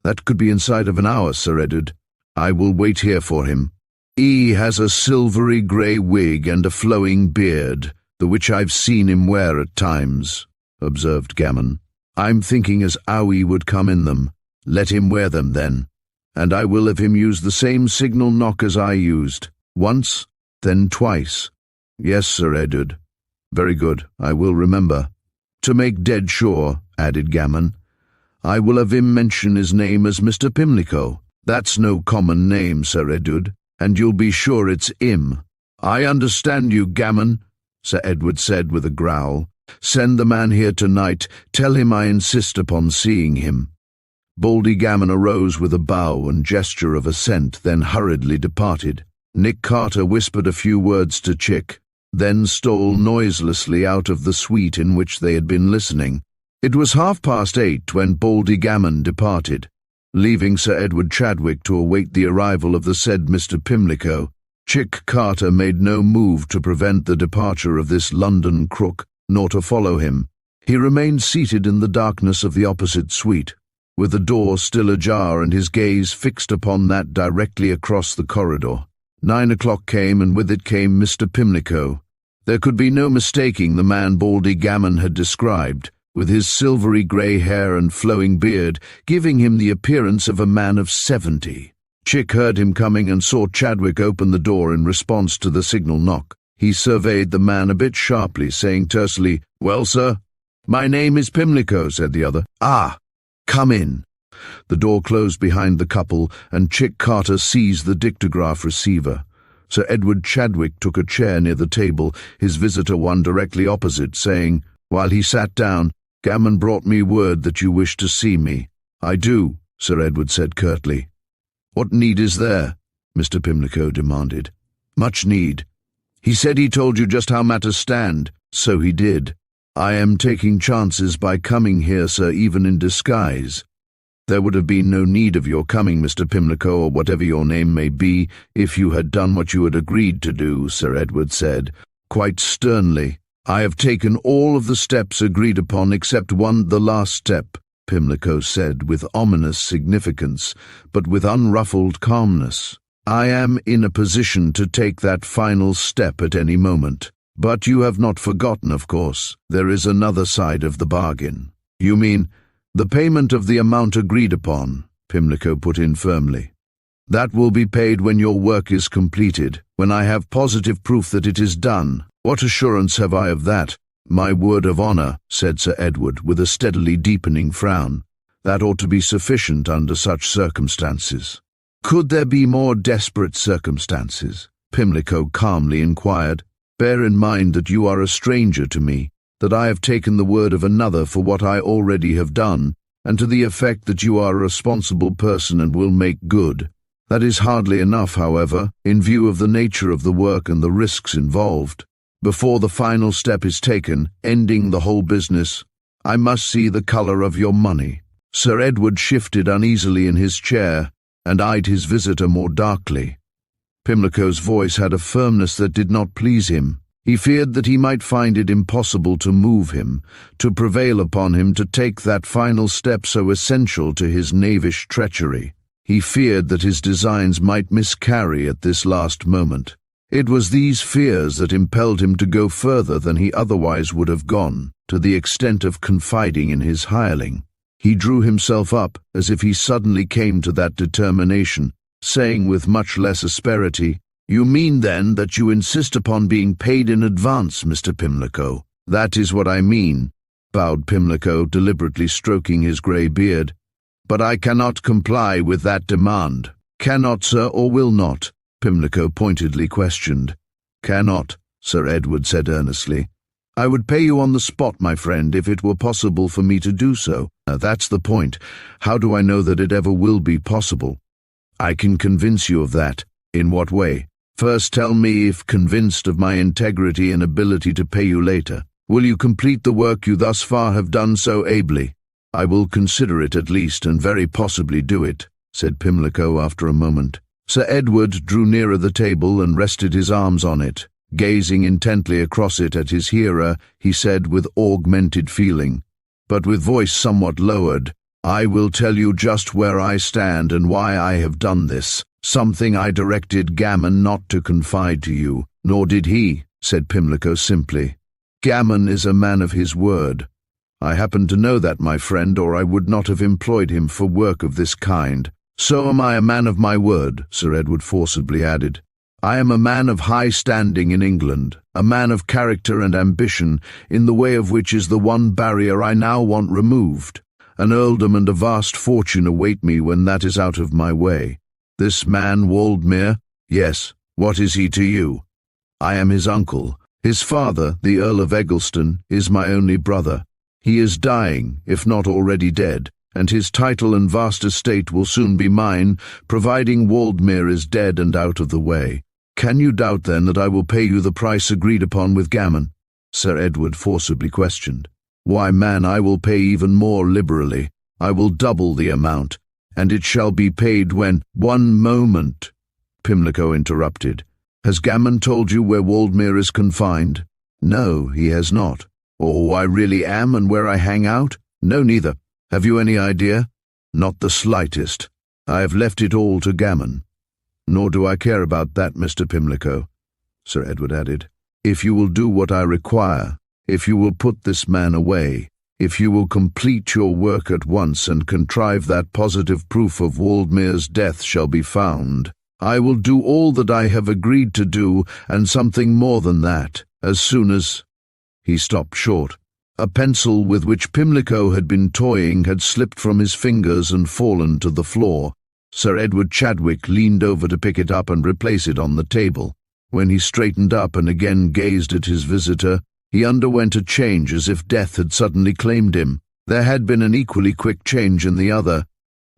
That could be inside of an hour, Sir Edward. I will wait here for him. He has a silvery grey wig and a flowing beard, the which I've seen him wear at times, observed Gammon. I'm thinking as how he would come in them. Let him wear them, then, and I will have him use the same signal knock as I used. Once, then twice. Yes, Sir Edward. Very good, I will remember. To make dead sure, added Gammon, I will have him mention his name as Mr. Pimlico. That's no common name, Sir Edward, and you'll be sure it's him. I understand you, Gammon, Sir Edward said with a growl. Send the man here tonight. Tell him I insist upon seeing him. Baldy Gammon arose with a bow and gesture of assent, then hurriedly departed. Nick Carter whispered a few words to Chick, then stole noiselessly out of the suite in which they had been listening. It was 8:30 when Baldy Gammon departed, leaving Sir Edward Chadwick to await the arrival of the said Mr. Pimlico. Chick Carter made no move to prevent the departure of this London crook, nor to follow him. He remained seated in the darkness of the opposite suite, with the door still ajar and his gaze fixed upon that directly across the corridor. 9 o'clock came, and with it came Mr. Pimlico. There could be no mistaking the man Baldy Gammon had described, with his silvery grey hair and flowing beard, giving him the appearance of a man of 70. Chick heard him coming and saw Chadwick open the door in response to the signal knock. He surveyed the man a bit sharply, saying tersely, Well, sir? My name is Pimlico, said the other. Ah, come in. The door closed behind the couple, and Chick Carter seized the dictograph receiver. Sir Edward Chadwick took a chair near the table, his visitor one directly opposite, saying, while he sat down, "Gammon brought me word that you wish to see me." "I do," Sir Edward said curtly. "What need is there?" Mr. Pimlico demanded. "Much need. He said he told you just how matters stand." "So he did. I am taking chances by coming here, sir, even in disguise." "There would have been no need of your coming, Mr. Pimlico, or whatever your name may be, if you had done what you had agreed to do," Sir Edward said, quite sternly. "I have taken all of the steps agreed upon except one, the last step," Pimlico said with ominous significance, but with unruffled calmness. "I am in a position to take that final step at any moment. But you have not forgotten, of course, there is another side of the bargain." "You mean the payment of the amount agreed upon," Pimlico put in firmly. "That will be paid when your work is completed, when I have positive proof that it is done. What assurance have I of that?" "My word of honor," said Sir Edward with a steadily deepening frown. "That ought to be sufficient under such circumstances." "Could there be more desperate circumstances?" Pimlico calmly inquired. "Bear in mind that you are a stranger to me, that I have taken the word of another for what I already have done, and to the effect that you are a responsible person and will make good. That is hardly enough, however, in view of the nature of the work and the risks involved. Before the final step is taken, ending the whole business, I must see the color of your money." Sir Edward shifted uneasily in his chair and eyed his visitor more darkly. Pimlico's voice had a firmness that did not please him. He feared that he might find it impossible to move him, to prevail upon him to take that final step so essential to his knavish treachery. He feared that his designs might miscarry at this last moment. It was these fears that impelled him to go further than he otherwise would have gone, to the extent of confiding in his hireling. He drew himself up as if he suddenly came to that determination, saying with much less asperity, "You mean, then, that you insist upon being paid in advance, Mr. Pimlico?" "That is what I mean," bowed Pimlico, deliberately stroking his grey beard. "But I cannot comply with that demand." "Cannot, sir, or will not?" Pimlico pointedly questioned. "Cannot," Sir Edward said earnestly. "I would pay you on the spot, my friend, if it were possible for me to do so. That's the point. How do I know that it ever will be possible?" "I can convince you of that." "In what way?" "First tell me if convinced of my integrity and ability to pay you later. Will you complete the work you thus far have done so ably?" "I will consider it at least, and very possibly do it," said Pimlico after a moment. Sir Edward drew nearer the table and rested his arms on it. Gazing intently across it at his hearer, he said with augmented feeling, but with voice somewhat lowered, "I will tell you just where I stand and why I have done this, something I directed Gammon not to confide to you." "Nor did he," said Pimlico simply. "Gammon is a man of his word. I happen to know that, my friend, or I would not have employed him for work of this kind." "So am I a man of my word," Sir Edward forcibly added. "I am a man of high standing in England, a man of character and ambition, in the way of which is the one barrier I now want removed. An earldom and a vast fortune await me when that is out of my way. This man, Waldmere, yes, what is he to you? I am his uncle. His father, the Earl of Eggleston, is my only brother. He is dying, if not already dead, and his title and vast estate will soon be mine, providing Waldmere is dead and out of the way. Can you doubt, then, that I will pay you the price agreed upon with Gammon?" Sir Edward forcibly questioned. "Why, man, I will pay even more liberally. I will double the amount, and it shall be paid when—" "One moment," Pimlico interrupted. "Has Gammon told you where Waldmere is confined?" "No, he has not." "Or who I really am and where I hang out?" "No, neither." "Have you any idea?" "Not the slightest. I have left it all to Gammon." "Nor do I care about that, Mr. Pimlico," Sir Edward added. "If you will do what I require, if you will put this man away, if you will complete your work at once and contrive that positive proof of Waldmere's death shall be found, I will do all that I have agreed to do, and something more than that, as soon as—" He stopped short. A pencil with which Pimlico had been toying had slipped from his fingers and fallen to the floor. Sir Edward Chadwick leaned over to pick it up and replace it on the table. When he straightened up and again gazed at his visitor, he underwent a change as if death had suddenly claimed him. There had been an equally quick change in the other.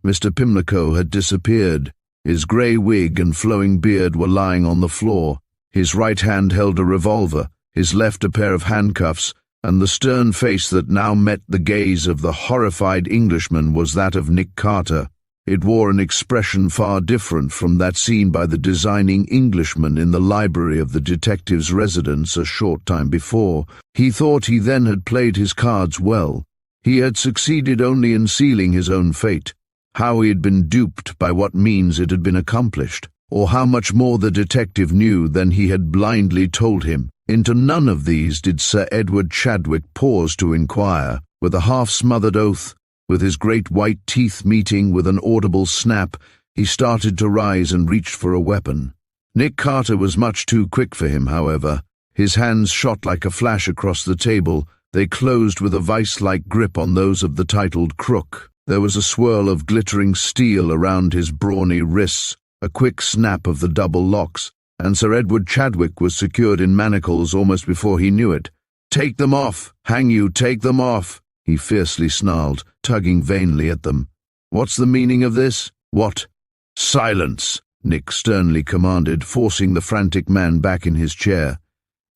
Mr. Pimlico had disappeared. His grey wig and flowing beard were lying on the floor. His right hand held a revolver, his left a pair of handcuffs, and the stern face that now met the gaze of the horrified Englishman was that of Nick Carter. It wore an expression far different from that seen by the designing Englishman in the library of the detective's residence a short time before. He thought he then had played his cards well. He had succeeded only in sealing his own fate. How he had been duped, by what means it had been accomplished, or how much more the detective knew than he had blindly told him. Into none of these did Sir Edward Chadwick pause to inquire. With a half-smothered oath, with his great white teeth meeting with an audible snap, he started to rise and reached for a weapon. Nick Carter was much too quick for him, however. His hands shot like a flash across the table. They closed with a vice-like grip on those of the titled crook. There was a swirl of glittering steel around his brawny wrists, a quick snap of the double locks, and Sir Edward Chadwick was secured in manacles almost before he knew it. "Take them off! Hang you, take them off!" he fiercely snarled, tugging vainly at them. "What's the meaning of this? What?" "Silence!" Nick sternly commanded, forcing the frantic man back in his chair.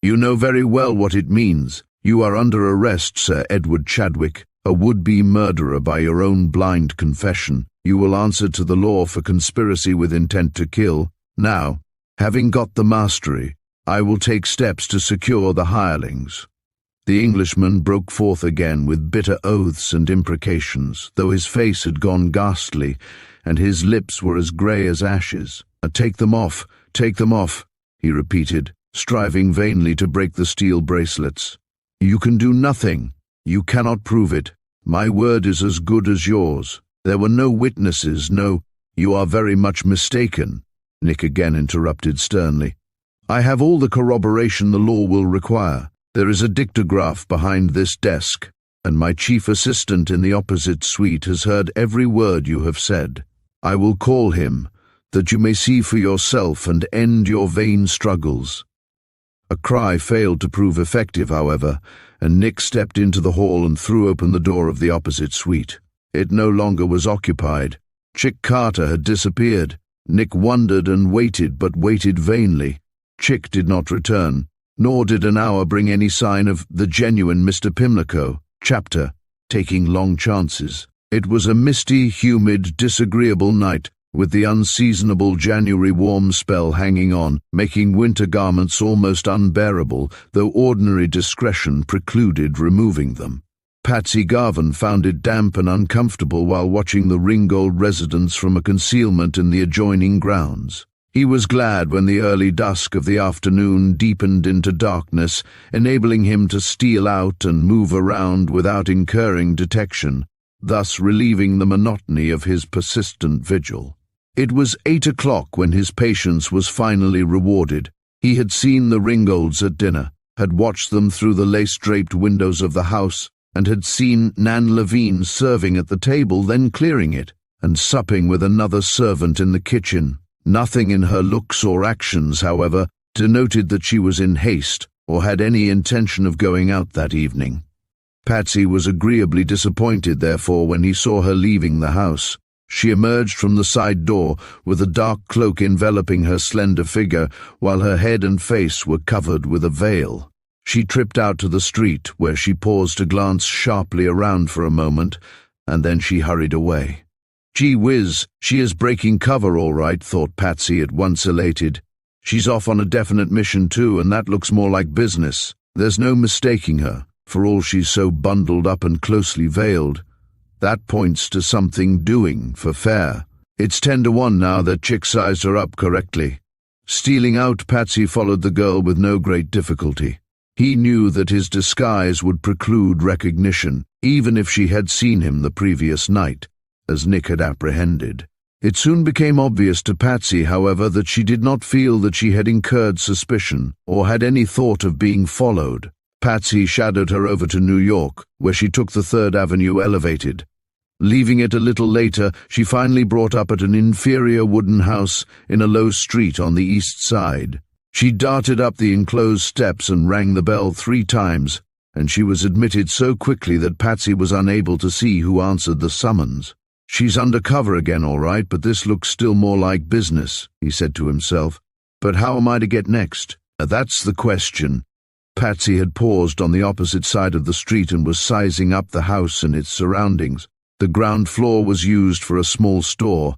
"You know very well what it means. You are under arrest, Sir Edward Chadwick, a would-be murderer by your own blind confession. You will answer to the law for conspiracy with intent to kill. Now, having got the mastery, I will take steps to secure the hirelings." The Englishman broke forth again with bitter oaths and imprecations, though his face had gone ghastly, and his lips were as grey as ashes. Take them off, he repeated, striving vainly to break the steel bracelets. "You can do nothing. You cannot prove it. My word is as good as yours. There were no witnesses, no—" "You are very much mistaken," Nick again interrupted sternly. "I have all the corroboration the law will require. There is a dictograph behind this desk, and my chief assistant in the opposite suite has heard every word you have said. I will call him, that you may see for yourself and end your vain struggles." A cry failed to prove effective, however, and Nick stepped into the hall and threw open the door of the opposite suite. It no longer was occupied. Chick Carter had disappeared. Nick wondered and waited, but waited vainly. Chick did not return, nor did an hour bring any sign of the genuine Mr. Pimlico. Chapter, Taking Long Chances. It was a misty, humid, disagreeable night, with the unseasonable January warm spell hanging on, making winter garments almost unbearable, though ordinary discretion precluded removing them. Patsy Garvin found it damp and uncomfortable while watching the Ringgold residence from a concealment in the adjoining grounds. He was glad when the early dusk of the afternoon deepened into darkness, enabling him to steal out and move around without incurring detection, thus relieving the monotony of his persistent vigil. It was 8 o'clock when his patience was finally rewarded. He had seen the Ringgolds at dinner, had watched them through the lace-draped windows of the house, and had seen Nan Levine serving at the table, then clearing it, and supping with another servant in the kitchen. Nothing in her looks or actions, however, denoted that she was in haste or had any intention of going out that evening. Patsy was agreeably disappointed, therefore, when he saw her leaving the house. She emerged from the side door with a dark cloak enveloping her slender figure, while her head and face were covered with a veil. She tripped out to the street, where she paused to glance sharply around for a moment, and then she hurried away. "Gee whiz, she is breaking cover all right," thought Patsy, at once elated. "She's off on a definite mission too, and that looks more like business. There's no mistaking her, for all she's so bundled up and closely veiled. That points to something doing for fair. It's 10-1 now that Chick sized her up correctly." Stealing out, Patsy followed the girl with no great difficulty. He knew that his disguise would preclude recognition, even if she had seen him the previous night, as Nick had apprehended. It soon became obvious to Patsy, however, that she did not feel that she had incurred suspicion, or had any thought of being followed. Patsy shadowed her over to New York, where she took the 3rd Avenue elevated. Leaving it a little later, she finally brought up at an inferior wooden house in a low street on the east side. She darted up the enclosed steps and rang the bell 3 times, and she was admitted so quickly that Patsy was unable to see who answered the summons. "She's undercover again, all right, but this looks still more like business," he said to himself. "But how am I to get next? That's the question." Patsy had paused on the opposite side of the street and was sizing up the house and its surroundings. The ground floor was used for a small store.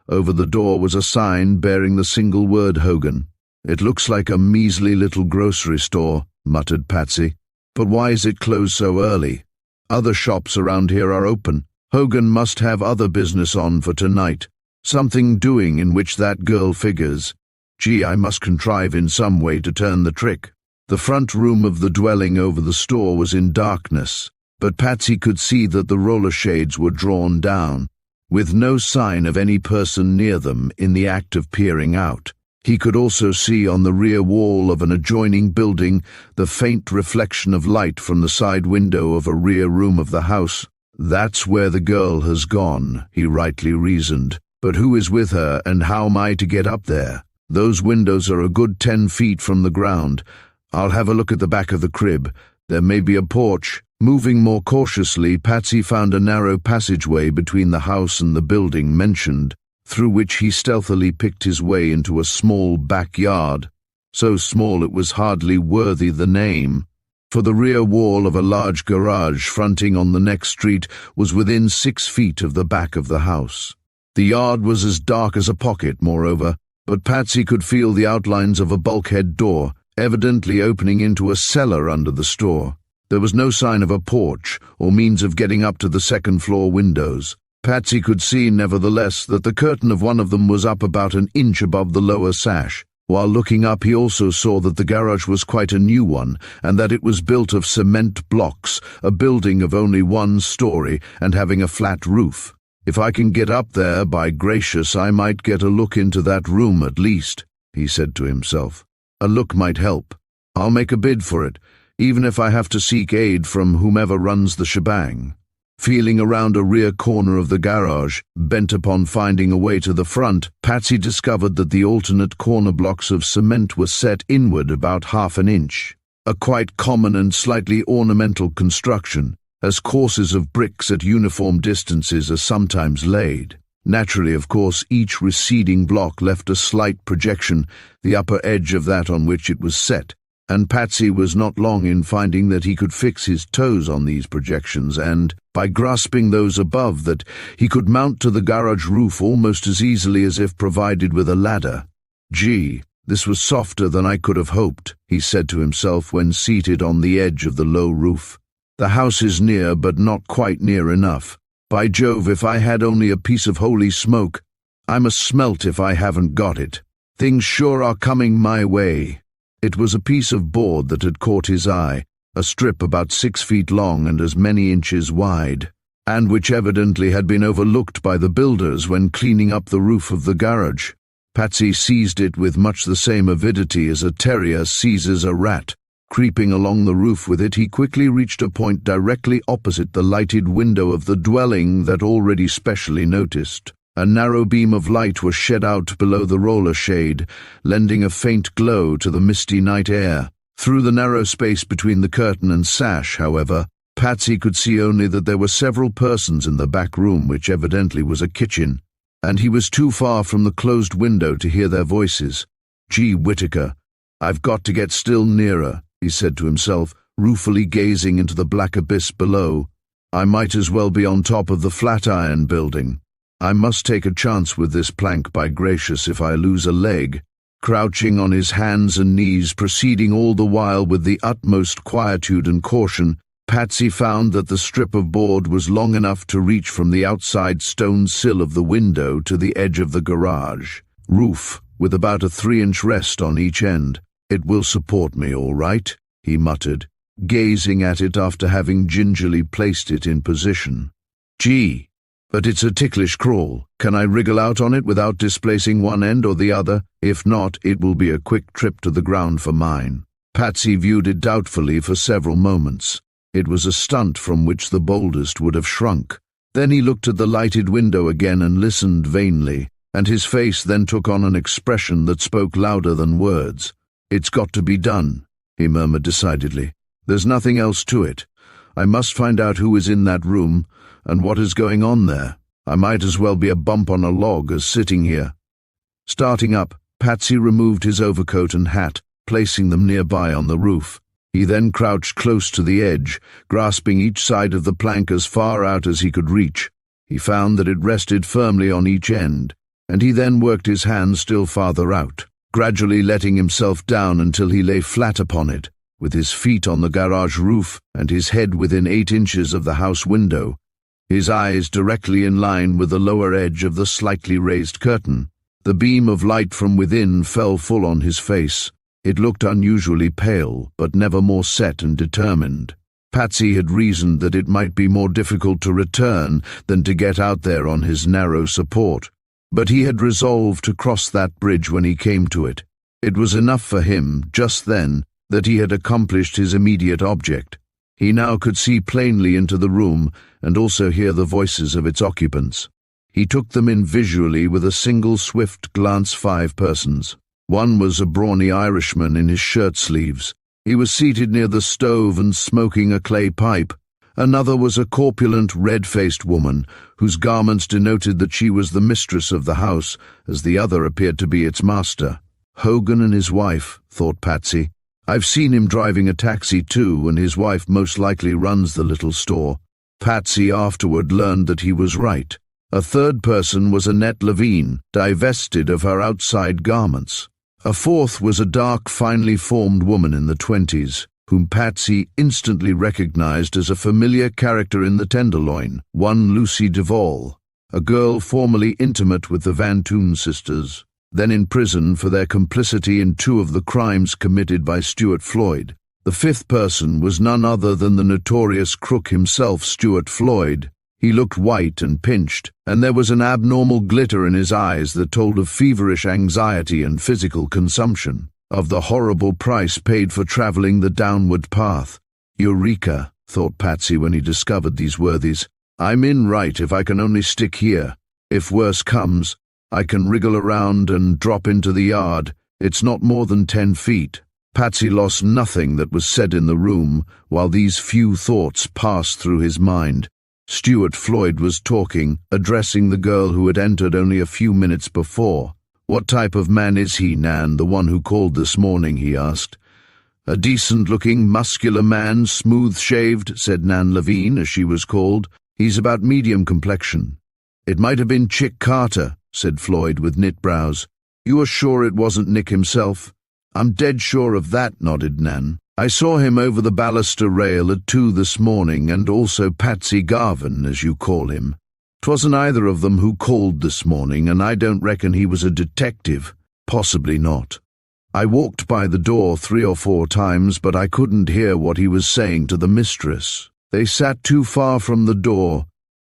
Over the door was a sign bearing the single word Hogan. "It looks like a measly little grocery store," muttered Patsy. "But why is it closed so early? Other shops around here are open. Hogan must have other business on for tonight. Something doing in which that girl figures. Gee, I must contrive in some way to turn the trick." The front room of the dwelling over the store was in darkness, but Patsy could see that the roller shades were drawn down, with no sign of any person near them in the act of peering out. He could also see on the rear wall of an adjoining building the faint reflection of light from the side window of a rear room of the house. "That's where the girl has gone," he rightly reasoned. "But who is with her, and how am I to get up there? Those windows are a good 10 feet from the ground. I'll have a look at the back of the crib. There may be a porch." Moving more cautiously, Patsy found a narrow passageway between the house and the building mentioned, through which he stealthily picked his way into a small backyard, so small it was hardly worthy the name, for the rear wall of a large garage fronting on the next street was within 6 feet of the back of the house. The yard was as dark as a pocket, moreover, but Patsy could feel the outlines of a bulkhead door, evidently opening into a cellar under the store. There was no sign of a porch or means of getting up to the second-floor windows. Patsy could see, nevertheless, that the curtain of one of them was up about an inch above the lower sash. While looking up, he also saw that the garage was quite a new one, and that it was built of cement blocks, a building of only 1 story and having a flat roof. "If I can get up there, by gracious, I might get a look into that room at least," he said to himself. "A look might help. I'll make a bid for it, even if I have to seek aid from whomever runs the shebang." Feeling around a rear corner of the garage, bent upon finding a way to the front, Patsy discovered that the alternate corner blocks of cement were set inward about 1/2 inch, a quite common and slightly ornamental construction, as courses of bricks at uniform distances are sometimes laid. Naturally, of course, each receding block left a slight projection, the upper edge of that on which it was set, and Patsy was not long in finding that he could fix his toes on these projections and, by grasping those above, that he could mount to the garage roof almost as easily as if provided with a ladder. "Gee, this was softer than I could have hoped," he said to himself when seated on the edge of the low roof. "The house is near, but not quite near enough. By Jove, if I had only a piece of holy smoke, I'm a smelt if I haven't got it. Things sure are coming my way." It was a piece of board that had caught his eye, a strip about 6 feet long and as many inches wide, and which evidently had been overlooked by the builders when cleaning up the roof of the garage. Patsy seized it with much the same avidity as a terrier seizes a rat. Creeping along the roof with it, he quickly reached a point directly opposite the lighted window of the dwelling that already specially noticed. A narrow beam of light was shed out below the roller shade, lending a faint glow to the misty night air. Through the narrow space between the curtain and sash, however, Patsy could see only that there were several persons in the back room, which evidently was a kitchen, and he was too far from the closed window to hear their voices. "Gee, Whitaker, I've got to get still nearer," he said to himself, ruefully gazing into the black abyss below. "I might as well be on top of the Flatiron Building. I must take a chance with this plank, by gracious, if I lose a leg." Crouching on his hands and knees, proceeding all the while with the utmost quietude and caution, Patsy found that the strip of board was long enough to reach from the outside stone sill of the window to the edge of the garage roof, with about a 3-inch rest on each end. "It will support me, all right," he muttered, gazing at it after having gingerly placed it in position. "Gee, but it's a ticklish crawl. Can I wriggle out on it without displacing one end or the other? If not, it will be a quick trip to the ground for mine." Patsy viewed it doubtfully for several moments. It was a stunt from which the boldest would have shrunk. Then he looked at the lighted window again and listened vainly, and his face then took on an expression that spoke louder than words. "It's got to be done," he murmured decidedly. "There's nothing else to it. I must find out who is in that room and what is going on there. I might as well be a bump on a log as sitting here." Starting up, Patsy removed his overcoat and hat, placing them nearby on the roof. He then crouched close to the edge, grasping each side of the plank as far out as he could reach. He found that it rested firmly on each end, and he then worked his hand still farther out, gradually letting himself down until he lay flat upon it, with his feet on the garage roof and his head within 8 inches of the house window, his eyes directly in line with the lower edge of the slightly raised curtain. The beam of light from within fell full on his face. It looked unusually pale, but never more set and determined. Patsy had reasoned that it might be more difficult to return than to get out there on his narrow support. But he had resolved to cross that bridge when he came to it. It was enough for him, just then, that he had accomplished his immediate object. He now could see plainly into the room and also hear the voices of its occupants. He took them in visually with a single swift glance. 5 persons. One was a brawny Irishman in his shirt sleeves. He was seated near the stove and smoking a clay pipe. Another was a corpulent, red-faced woman, whose garments denoted that she was the mistress of the house, as the other appeared to be its master. Hogan and his wife, thought Patsy. I've seen him driving a taxi too, and his wife most likely runs the little store. Patsy afterward learned that he was right. A third person was Annette Levine, divested of her outside garments. A fourth was a dark, finely formed woman in the 20s, whom Patsy instantly recognized as a familiar character in the Tenderloin, one Lucy Duvall, a girl formerly intimate with the Van Toon sisters, then in prison for their complicity in 2 of the crimes committed by Stuart Floyd. The 5th person was none other than the notorious crook himself, Stuart Floyd. He looked white and pinched, and there was an abnormal glitter in his eyes that told of feverish anxiety and physical consumption, of the horrible price paid for traveling the downward path. Eureka, thought Patsy when he discovered these worthies. I'm in right if I can only stick here. If worse comes, I can wriggle around and drop into the yard. It's not more than 10 feet. Patsy lost nothing that was said in the room while these few thoughts passed through his mind. Stuart Floyd was talking, addressing the girl who had entered only a few minutes before. "What type of man is he, Nan, the one who called this morning?" he asked. "A decent-looking, muscular man, smooth-shaved," said Nan Levine, as she was called. "He's about medium complexion." "It might have been Chick Carter," said Floyd with knit brows. "You are sure it wasn't Nick himself?" "I'm dead sure of that," nodded Nan. "I saw him over the baluster rail at 2 this morning, and also Patsy Garvin, as you call him. 'Twasn't either of them who called this morning, and I don't reckon he was a detective. Possibly not. I walked by the door 3 or 4 times, but I couldn't hear what he was saying to the mistress. They sat too far from the door.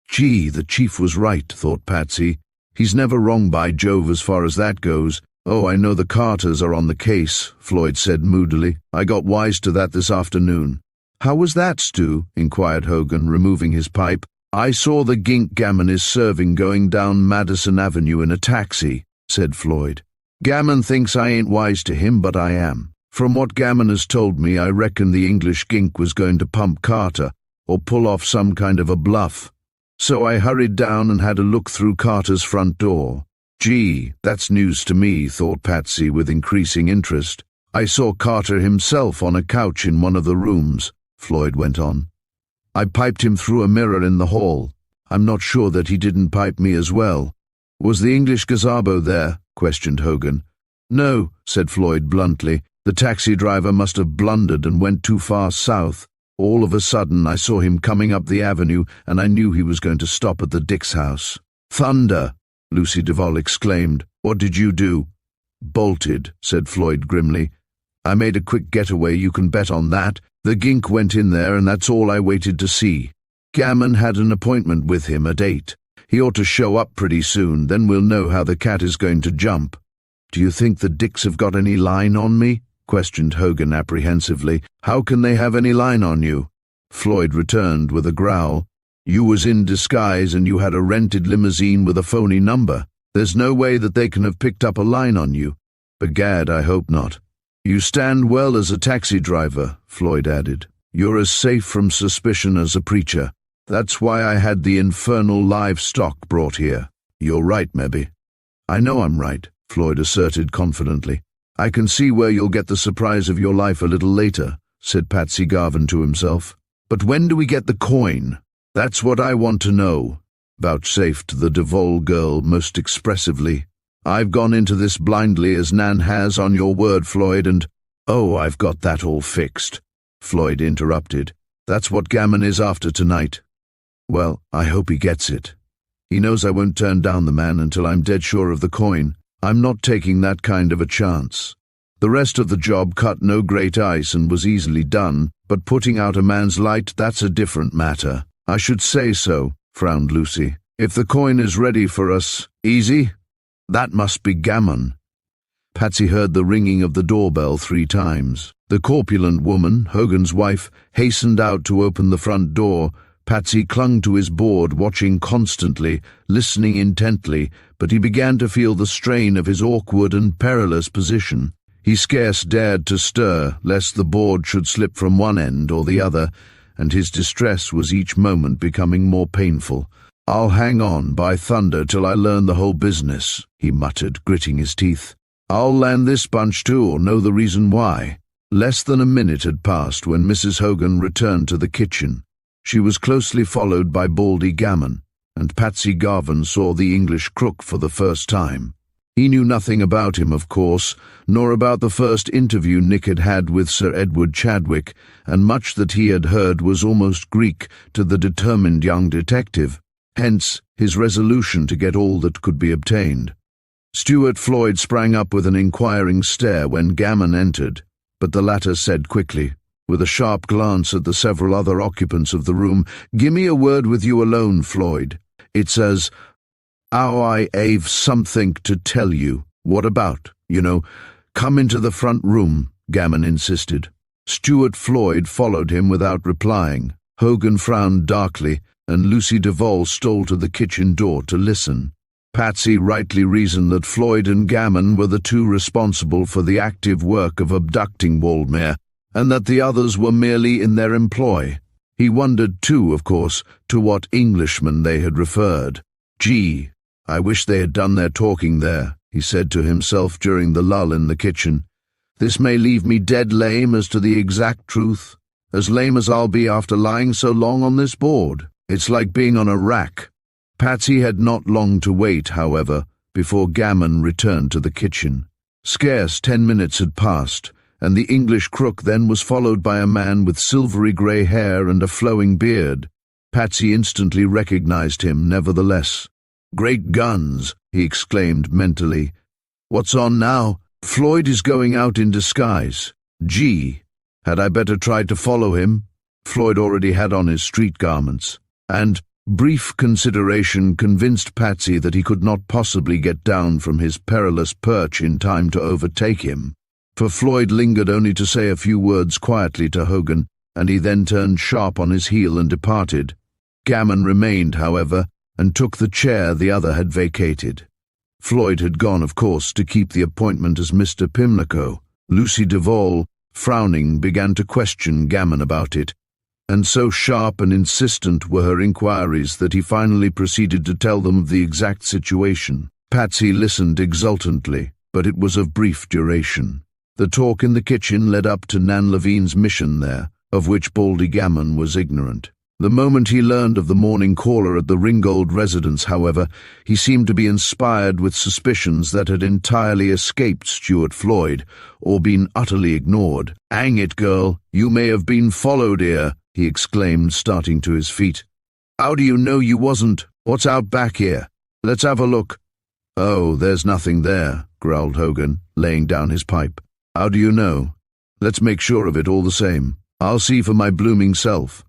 Gee, the chief was right, thought Patsy. He's never wrong, by Jove, as far as that goes. "Oh, I know the Carters are on the case," Floyd said moodily. "I got wise to that this afternoon." "How was that, Stu?" inquired Hogan, removing his pipe. "I saw the gink Gammon is serving going down Madison Avenue in a taxi," said Floyd. "Gammon thinks I ain't wise to him, but I am. From what Gammon has told me, I reckon the English gink was going to pump Carter, or pull off some kind of a bluff. So I hurried down and had a look through Carter's front door." "Gee, that's news to me," thought Patsy with increasing interest. "I saw Carter himself on a couch in one of the rooms," Floyd went on. "I piped him through a mirror in the hall. I'm not sure that he didn't pipe me as well." "Was the English gazabo there?" questioned Hogan. "No," said Floyd bluntly. "The taxi driver must have blundered and went too far south. All of a sudden I saw him coming up the avenue, and I knew he was going to stop at the Dix house." "Thunder!" Lucy Duvall exclaimed. "What did you do?" "Bolted," said Floyd grimly. "I made a quick getaway, you can bet on that. The gink went in there, and that's all I waited to see. Gammon had an appointment with him at 8. He ought to show up pretty soon, then we'll know how the cat is going to jump." "Do you think the Dicks have got any line on me?" questioned Hogan apprehensively. "How can they have any line on you?" Floyd returned with a growl. "You was in disguise and you had a rented limousine with a phony number. There's no way that they can have picked up a line on you. Begad, I hope not." You stand well as a taxi driver, Floyd added. You're as safe from suspicion as a preacher. That's why I had the infernal livestock brought here. You're right, maybe. I know I'm right, Floyd asserted confidently. I can see where you'll get the surprise of your life a little later, said Patsy Garvin to himself. But when do we get the coin? That's what I want to know, vouchsafed the Devol girl most expressively. I've gone into this blindly as Nan has, on your word, Floyd, and— Oh, I've got that all fixed, Floyd interrupted. That's what Gammon is after tonight. Well, I hope he gets it. He knows I won't turn down the man until I'm dead sure of the coin. I'm not taking that kind of a chance. The rest of the job cut no great ice and was easily done, but putting out a man's light, that's a different matter. I should say so, frowned Lucy. If the coin is ready for us, easy? That must be Gammon. Patsy heard the ringing of the doorbell 3 times. The corpulent woman, Hogan's wife, hastened out to open the front door. Patsy clung to his board, watching constantly, listening intently, but he began to feel the strain of his awkward and perilous position. He scarce dared to stir, lest the board should slip from one end or the other, and his distress was each moment becoming more painful. I'll hang on, by thunder, till I learn the whole business, he muttered, gritting his teeth. I'll land this bunch too, or know the reason why. Less than a minute had passed when Mrs. Hogan returned to the kitchen. She was closely followed by Baldy Gammon, and Patsy Garvin saw the English crook for the first time. He knew nothing about him, of course, nor about the first interview Nick had had with Sir Edward Chadwick, and much that he had heard was almost Greek to the determined young detective. Hence his resolution to get all that could be obtained. Stuart Floyd sprang up with an inquiring stare when Gammon entered, but the latter said quickly, with a sharp glance at the several other occupants of the room, "Gimme a word with you alone, Floyd. It's as 'ow I 'ave something to tell you. What about, you know? Come into the front room," Gammon insisted. Stuart Floyd followed him without replying. Hogan frowned darkly, and Lucy Devol stole to the kitchen door to listen. Patsy rightly reasoned that Floyd and Gammon were the two responsible for the active work of abducting Waldmere, and that the others were merely in their employ. He wondered too, of course, to what Englishman they had referred. "Gee, I wish they had done their talking there," he said to himself during the lull in the kitchen. "This may leave me dead lame as to the exact truth, as lame as I'll be after lying so long on this board. It's like being on a rack." Patsy had not long to wait, however, before Gammon returned to the kitchen. Scarce 10 minutes had passed, and the English crook then was followed by a man with silvery grey hair and a flowing beard. Patsy instantly recognized him, nevertheless. "Great guns!" he exclaimed mentally. "What's on now? Floyd is going out in disguise. Gee, had I better tried to follow him?" Floyd already had on his street garments, and brief consideration convinced Patsy that he could not possibly get down from his perilous perch in time to overtake him, for Floyd lingered only to say a few words quietly to Hogan, and he then turned sharp on his heel and departed. Gammon remained, however, and took the chair the other had vacated. Floyd had gone, of course, to keep the appointment as Mr. Pimlico. Lucy Devol, frowning, began to question Gammon about it, and so sharp and insistent were her inquiries that he finally proceeded to tell them of the exact situation. Patsy listened exultantly, but it was of brief duration. The talk in the kitchen led up to Nan Levine's mission there, of which Baldy Gammon was ignorant. The moment he learned of the morning caller at the Ringgold residence, however, he seemed to be inspired with suspicions that had entirely escaped Stuart Floyd, or been utterly ignored. "Hang it, girl, you may have been followed here," he exclaimed, starting to his feet. "How do you know you wasn't? What's out back here? Let's have a look." "Oh, there's nothing there," growled Hogan, laying down his pipe. "How do you know? Let's make sure of it all the same. I'll see for my blooming self."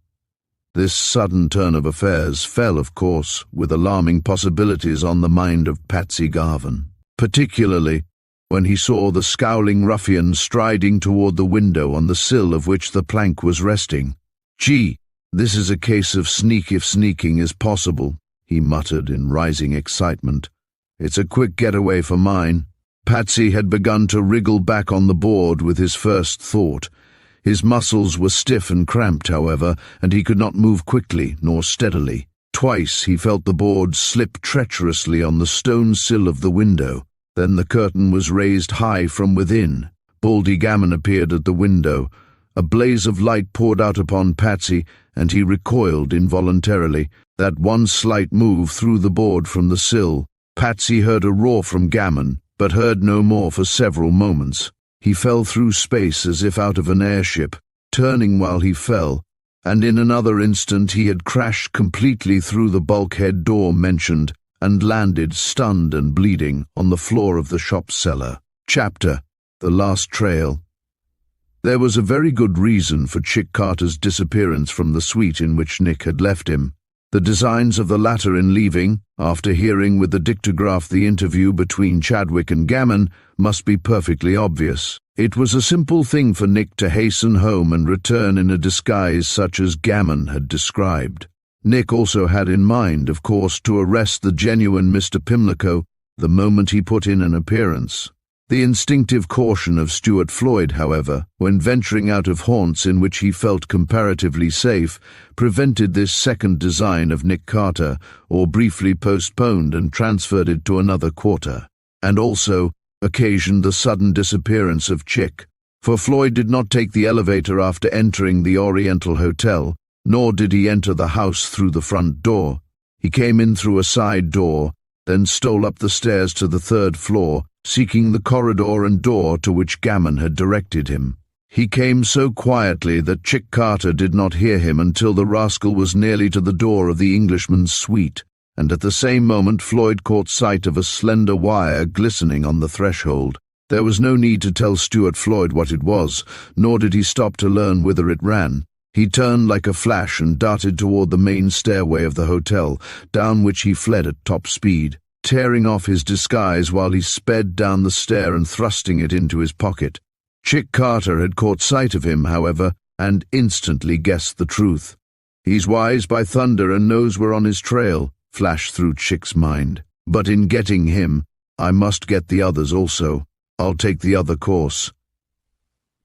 This sudden turn of affairs fell, of course, with alarming possibilities on the mind of Patsy Garvin, particularly when he saw the scowling ruffian striding toward the window on the sill of which the plank was resting. "Gee, this is a case of sneak if sneaking is possible," he muttered in rising excitement. "It's a quick getaway for mine." Patsy had begun to wriggle back on the board with his first thought. His muscles were stiff and cramped, however, and he could not move quickly nor steadily. Twice he felt the board slip treacherously on the stone sill of the window. Then the curtain was raised high from within. Baldy Gammon appeared at the window. A blaze of light poured out upon Patsy, and he recoiled involuntarily. That one slight move threw the board from the sill. Patsy heard a roar from Gammon, but heard no more for several moments. He fell through space as if out of an airship, turning while he fell, and in another instant he had crashed completely through the bulkhead door mentioned and landed, stunned and bleeding, on the floor of the shop cellar. Chapter: The Last Trail. There was a very good reason for Chick Carter's disappearance from the suite in which Nick had left him. The designs of the latter in leaving, after hearing with the dictograph the interview between Chadwick and Gammon, must be perfectly obvious. It was a simple thing for Nick to hasten home and return in a disguise such as Gammon had described. Nick also had in mind, of course, to arrest the genuine Mr. Pimlico the moment he put in an appearance. The instinctive caution of Stuart Floyd, however, when venturing out of haunts in which he felt comparatively safe, prevented this second design of Nick Carter, or briefly postponed and transferred it to another quarter, and also occasioned the sudden disappearance of Chick. For Floyd did not take the elevator after entering the Oriental Hotel, nor did he enter the house through the front door. He came in through a side door, then stole up the stairs to the third floor, seeking the corridor and door to which Gammon had directed him. He came so quietly that Chick Carter did not hear him until the rascal was nearly to the door of the Englishman's suite, and at the same moment Floyd caught sight of a slender wire glistening on the threshold. There was no need to tell Stuart Floyd what it was, nor did he stop to learn whither it ran. He turned like a flash and darted toward the main stairway of the hotel, down which he fled at top speed, tearing off his disguise while he sped down the stair and thrusting it into his pocket. Chick Carter had caught sight of him, however, and instantly guessed the truth. "He's wise by thunder and knows we're on his trail," flashed through Chick's mind. "But in getting him, I must get the others also. I'll take the other course."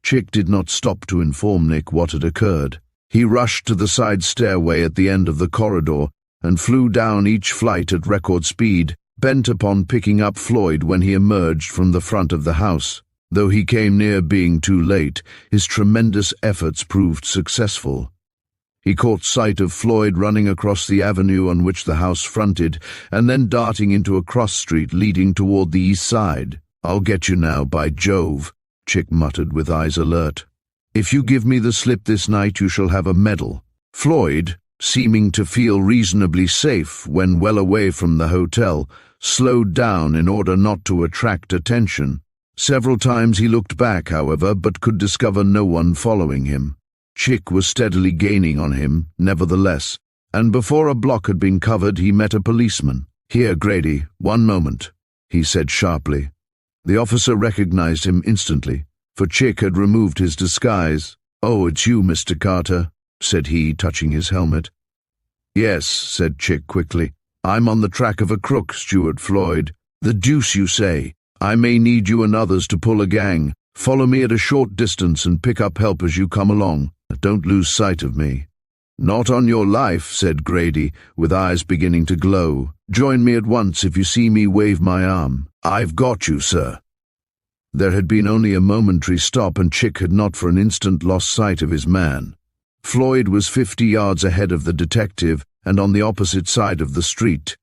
Chick did not stop to inform Nick what had occurred. He rushed to the side stairway at the end of the corridor and flew down each flight at record speed, bent upon picking up Floyd when he emerged from the front of the house. Though he came near being too late, his tremendous efforts proved successful. He caught sight of Floyd running across the avenue on which the house fronted, and then darting into a cross street leading toward the east side. "I'll get you now, by Jove," Chick muttered with eyes alert. "If you give me the slip this night, you shall have a medal." Floyd, seeming to feel reasonably safe when well away from the hotel, slowed down in order not to attract attention. Several times he looked back, however, but could discover no one following him. Chick was steadily gaining on him, nevertheless, and before a block had been covered he met a policeman. "Here, Grady, one moment," he said sharply. The officer recognized him instantly, for Chick had removed his disguise. "Oh, it's you, Mr. Carter," said he, touching his helmet. "Yes," said Chick quickly. "I'm on the track of a crook, Stuart Floyd." "The deuce you say! I may need you and others to pull a gang. Follow me at a short distance and pick up help as you come along. Don't lose sight of me." "Not on your life," said Grady, with eyes beginning to glow. "Join me at once if you see me wave my arm." "I've got you, sir." There had been only a momentary stop, and Chick had not for an instant lost sight of his man. Floyd was 50 yards ahead of the detective and on the opposite side of the street.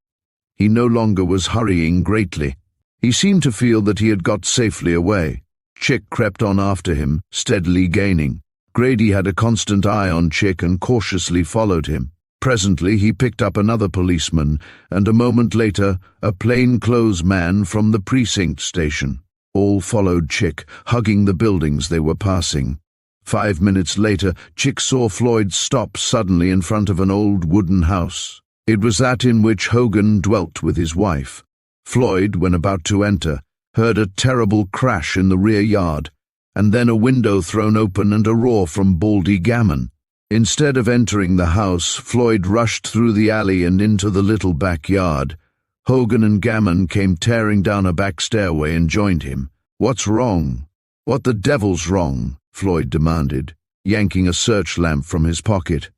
He no longer was hurrying greatly. He seemed to feel that he had got safely away. Chick crept on after him, steadily gaining. Grady had a constant eye on Chick and cautiously followed him. Presently he picked up another policeman, and a moment later a plain-clothes man from the precinct station. All followed Chick, hugging the buildings they were passing. 5 minutes later, Chick saw Floyd stop suddenly in front of an old wooden house. It was that in which Hogan dwelt with his wife. Floyd, when about to enter, heard a terrible crash in the rear yard, and then a window thrown open and a roar from Baldy Gammon. Instead of entering the house, Floyd rushed through the alley and into the little backyard. Hogan and Gammon came tearing down a back stairway and joined him. "What's wrong?" "What the devil's wrong?" Floyd demanded, yanking a search lamp from his pocket.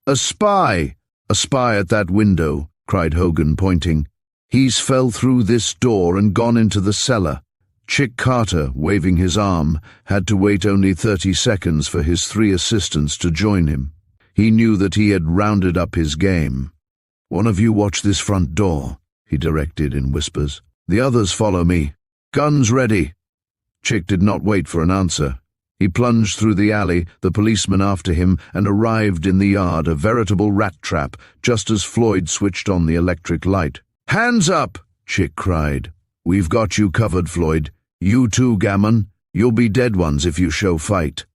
"A spy! A spy at that window," cried Hogan, pointing. "He's fell through this door and gone into the cellar." Chick Carter, waving his arm, had to wait only 30 seconds for his 3 assistants to join him. He knew that he had rounded up his game. "One of you watch this front door," he directed in whispers. "The others follow me. Guns ready." Chick did not wait for an answer. He plunged through the alley, the policeman after him, and arrived in the yard, a veritable rat trap, just as Floyd switched on the electric light. "Hands up!" Chick cried. "We've got you covered, Floyd. You too, Gammon. You'll be dead ones if you show fight."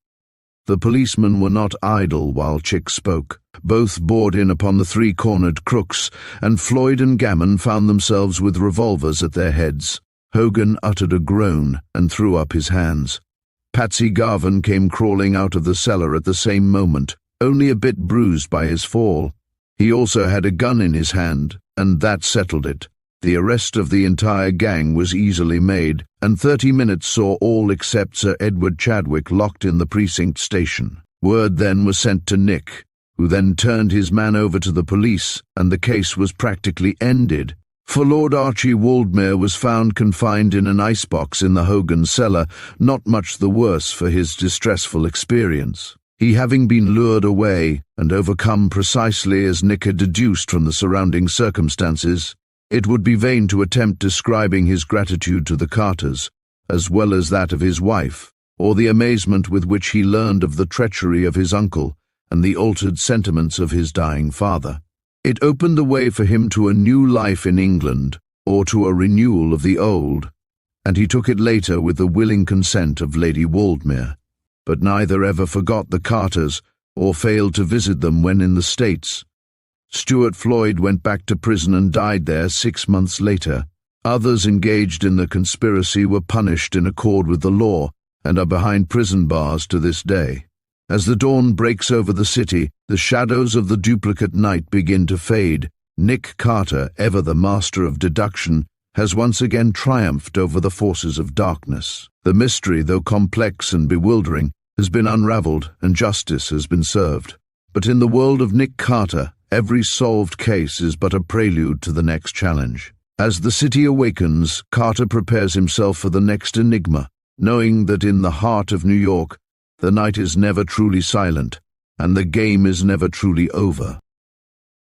The policemen were not idle while Chick spoke. Both bored in upon the 3-cornered crooks, and Floyd and Gammon found themselves with revolvers at their heads. Hogan uttered a groan and threw up his hands. Patsy Garvin came crawling out of the cellar at the same moment, only a bit bruised by his fall. He also had a gun in his hand, and that settled it. The arrest of the entire gang was easily made, and 30 minutes saw all except Sir Edward Chadwick locked in the precinct station. Word then was sent to Nick, who then turned his man over to the police, and the case was practically ended. For Lord Archie Waldmere was found confined in an icebox in the Hogan cellar, not much the worse for his distressful experience. He having been lured away and overcome precisely as Nick had deduced from the surrounding circumstances, it would be vain to attempt describing his gratitude to the Carters, as well as that of his wife, or the amazement with which he learned of the treachery of his uncle and the altered sentiments of his dying father. It opened the way for him to a new life in England, or to a renewal of the old, and he took it later with the willing consent of Lady Waldmere. But neither ever forgot the Carters, or failed to visit them when in the States. Stuart Floyd went back to prison and died there 6 months later. Others engaged in the conspiracy were punished in accord with the law, and are behind prison bars to this day. As the dawn breaks over the city, the shadows of the duplicate night begin to fade. Nick Carter, ever the master of deduction, has once again triumphed over the forces of darkness. The mystery, though complex and bewildering, has been unraveled and justice has been served. But in the world of Nick Carter, every solved case is but a prelude to the next challenge. As the city awakens, Carter prepares himself for the next enigma, knowing that in the heart of New York, the night is never truly silent, and the game is never truly over.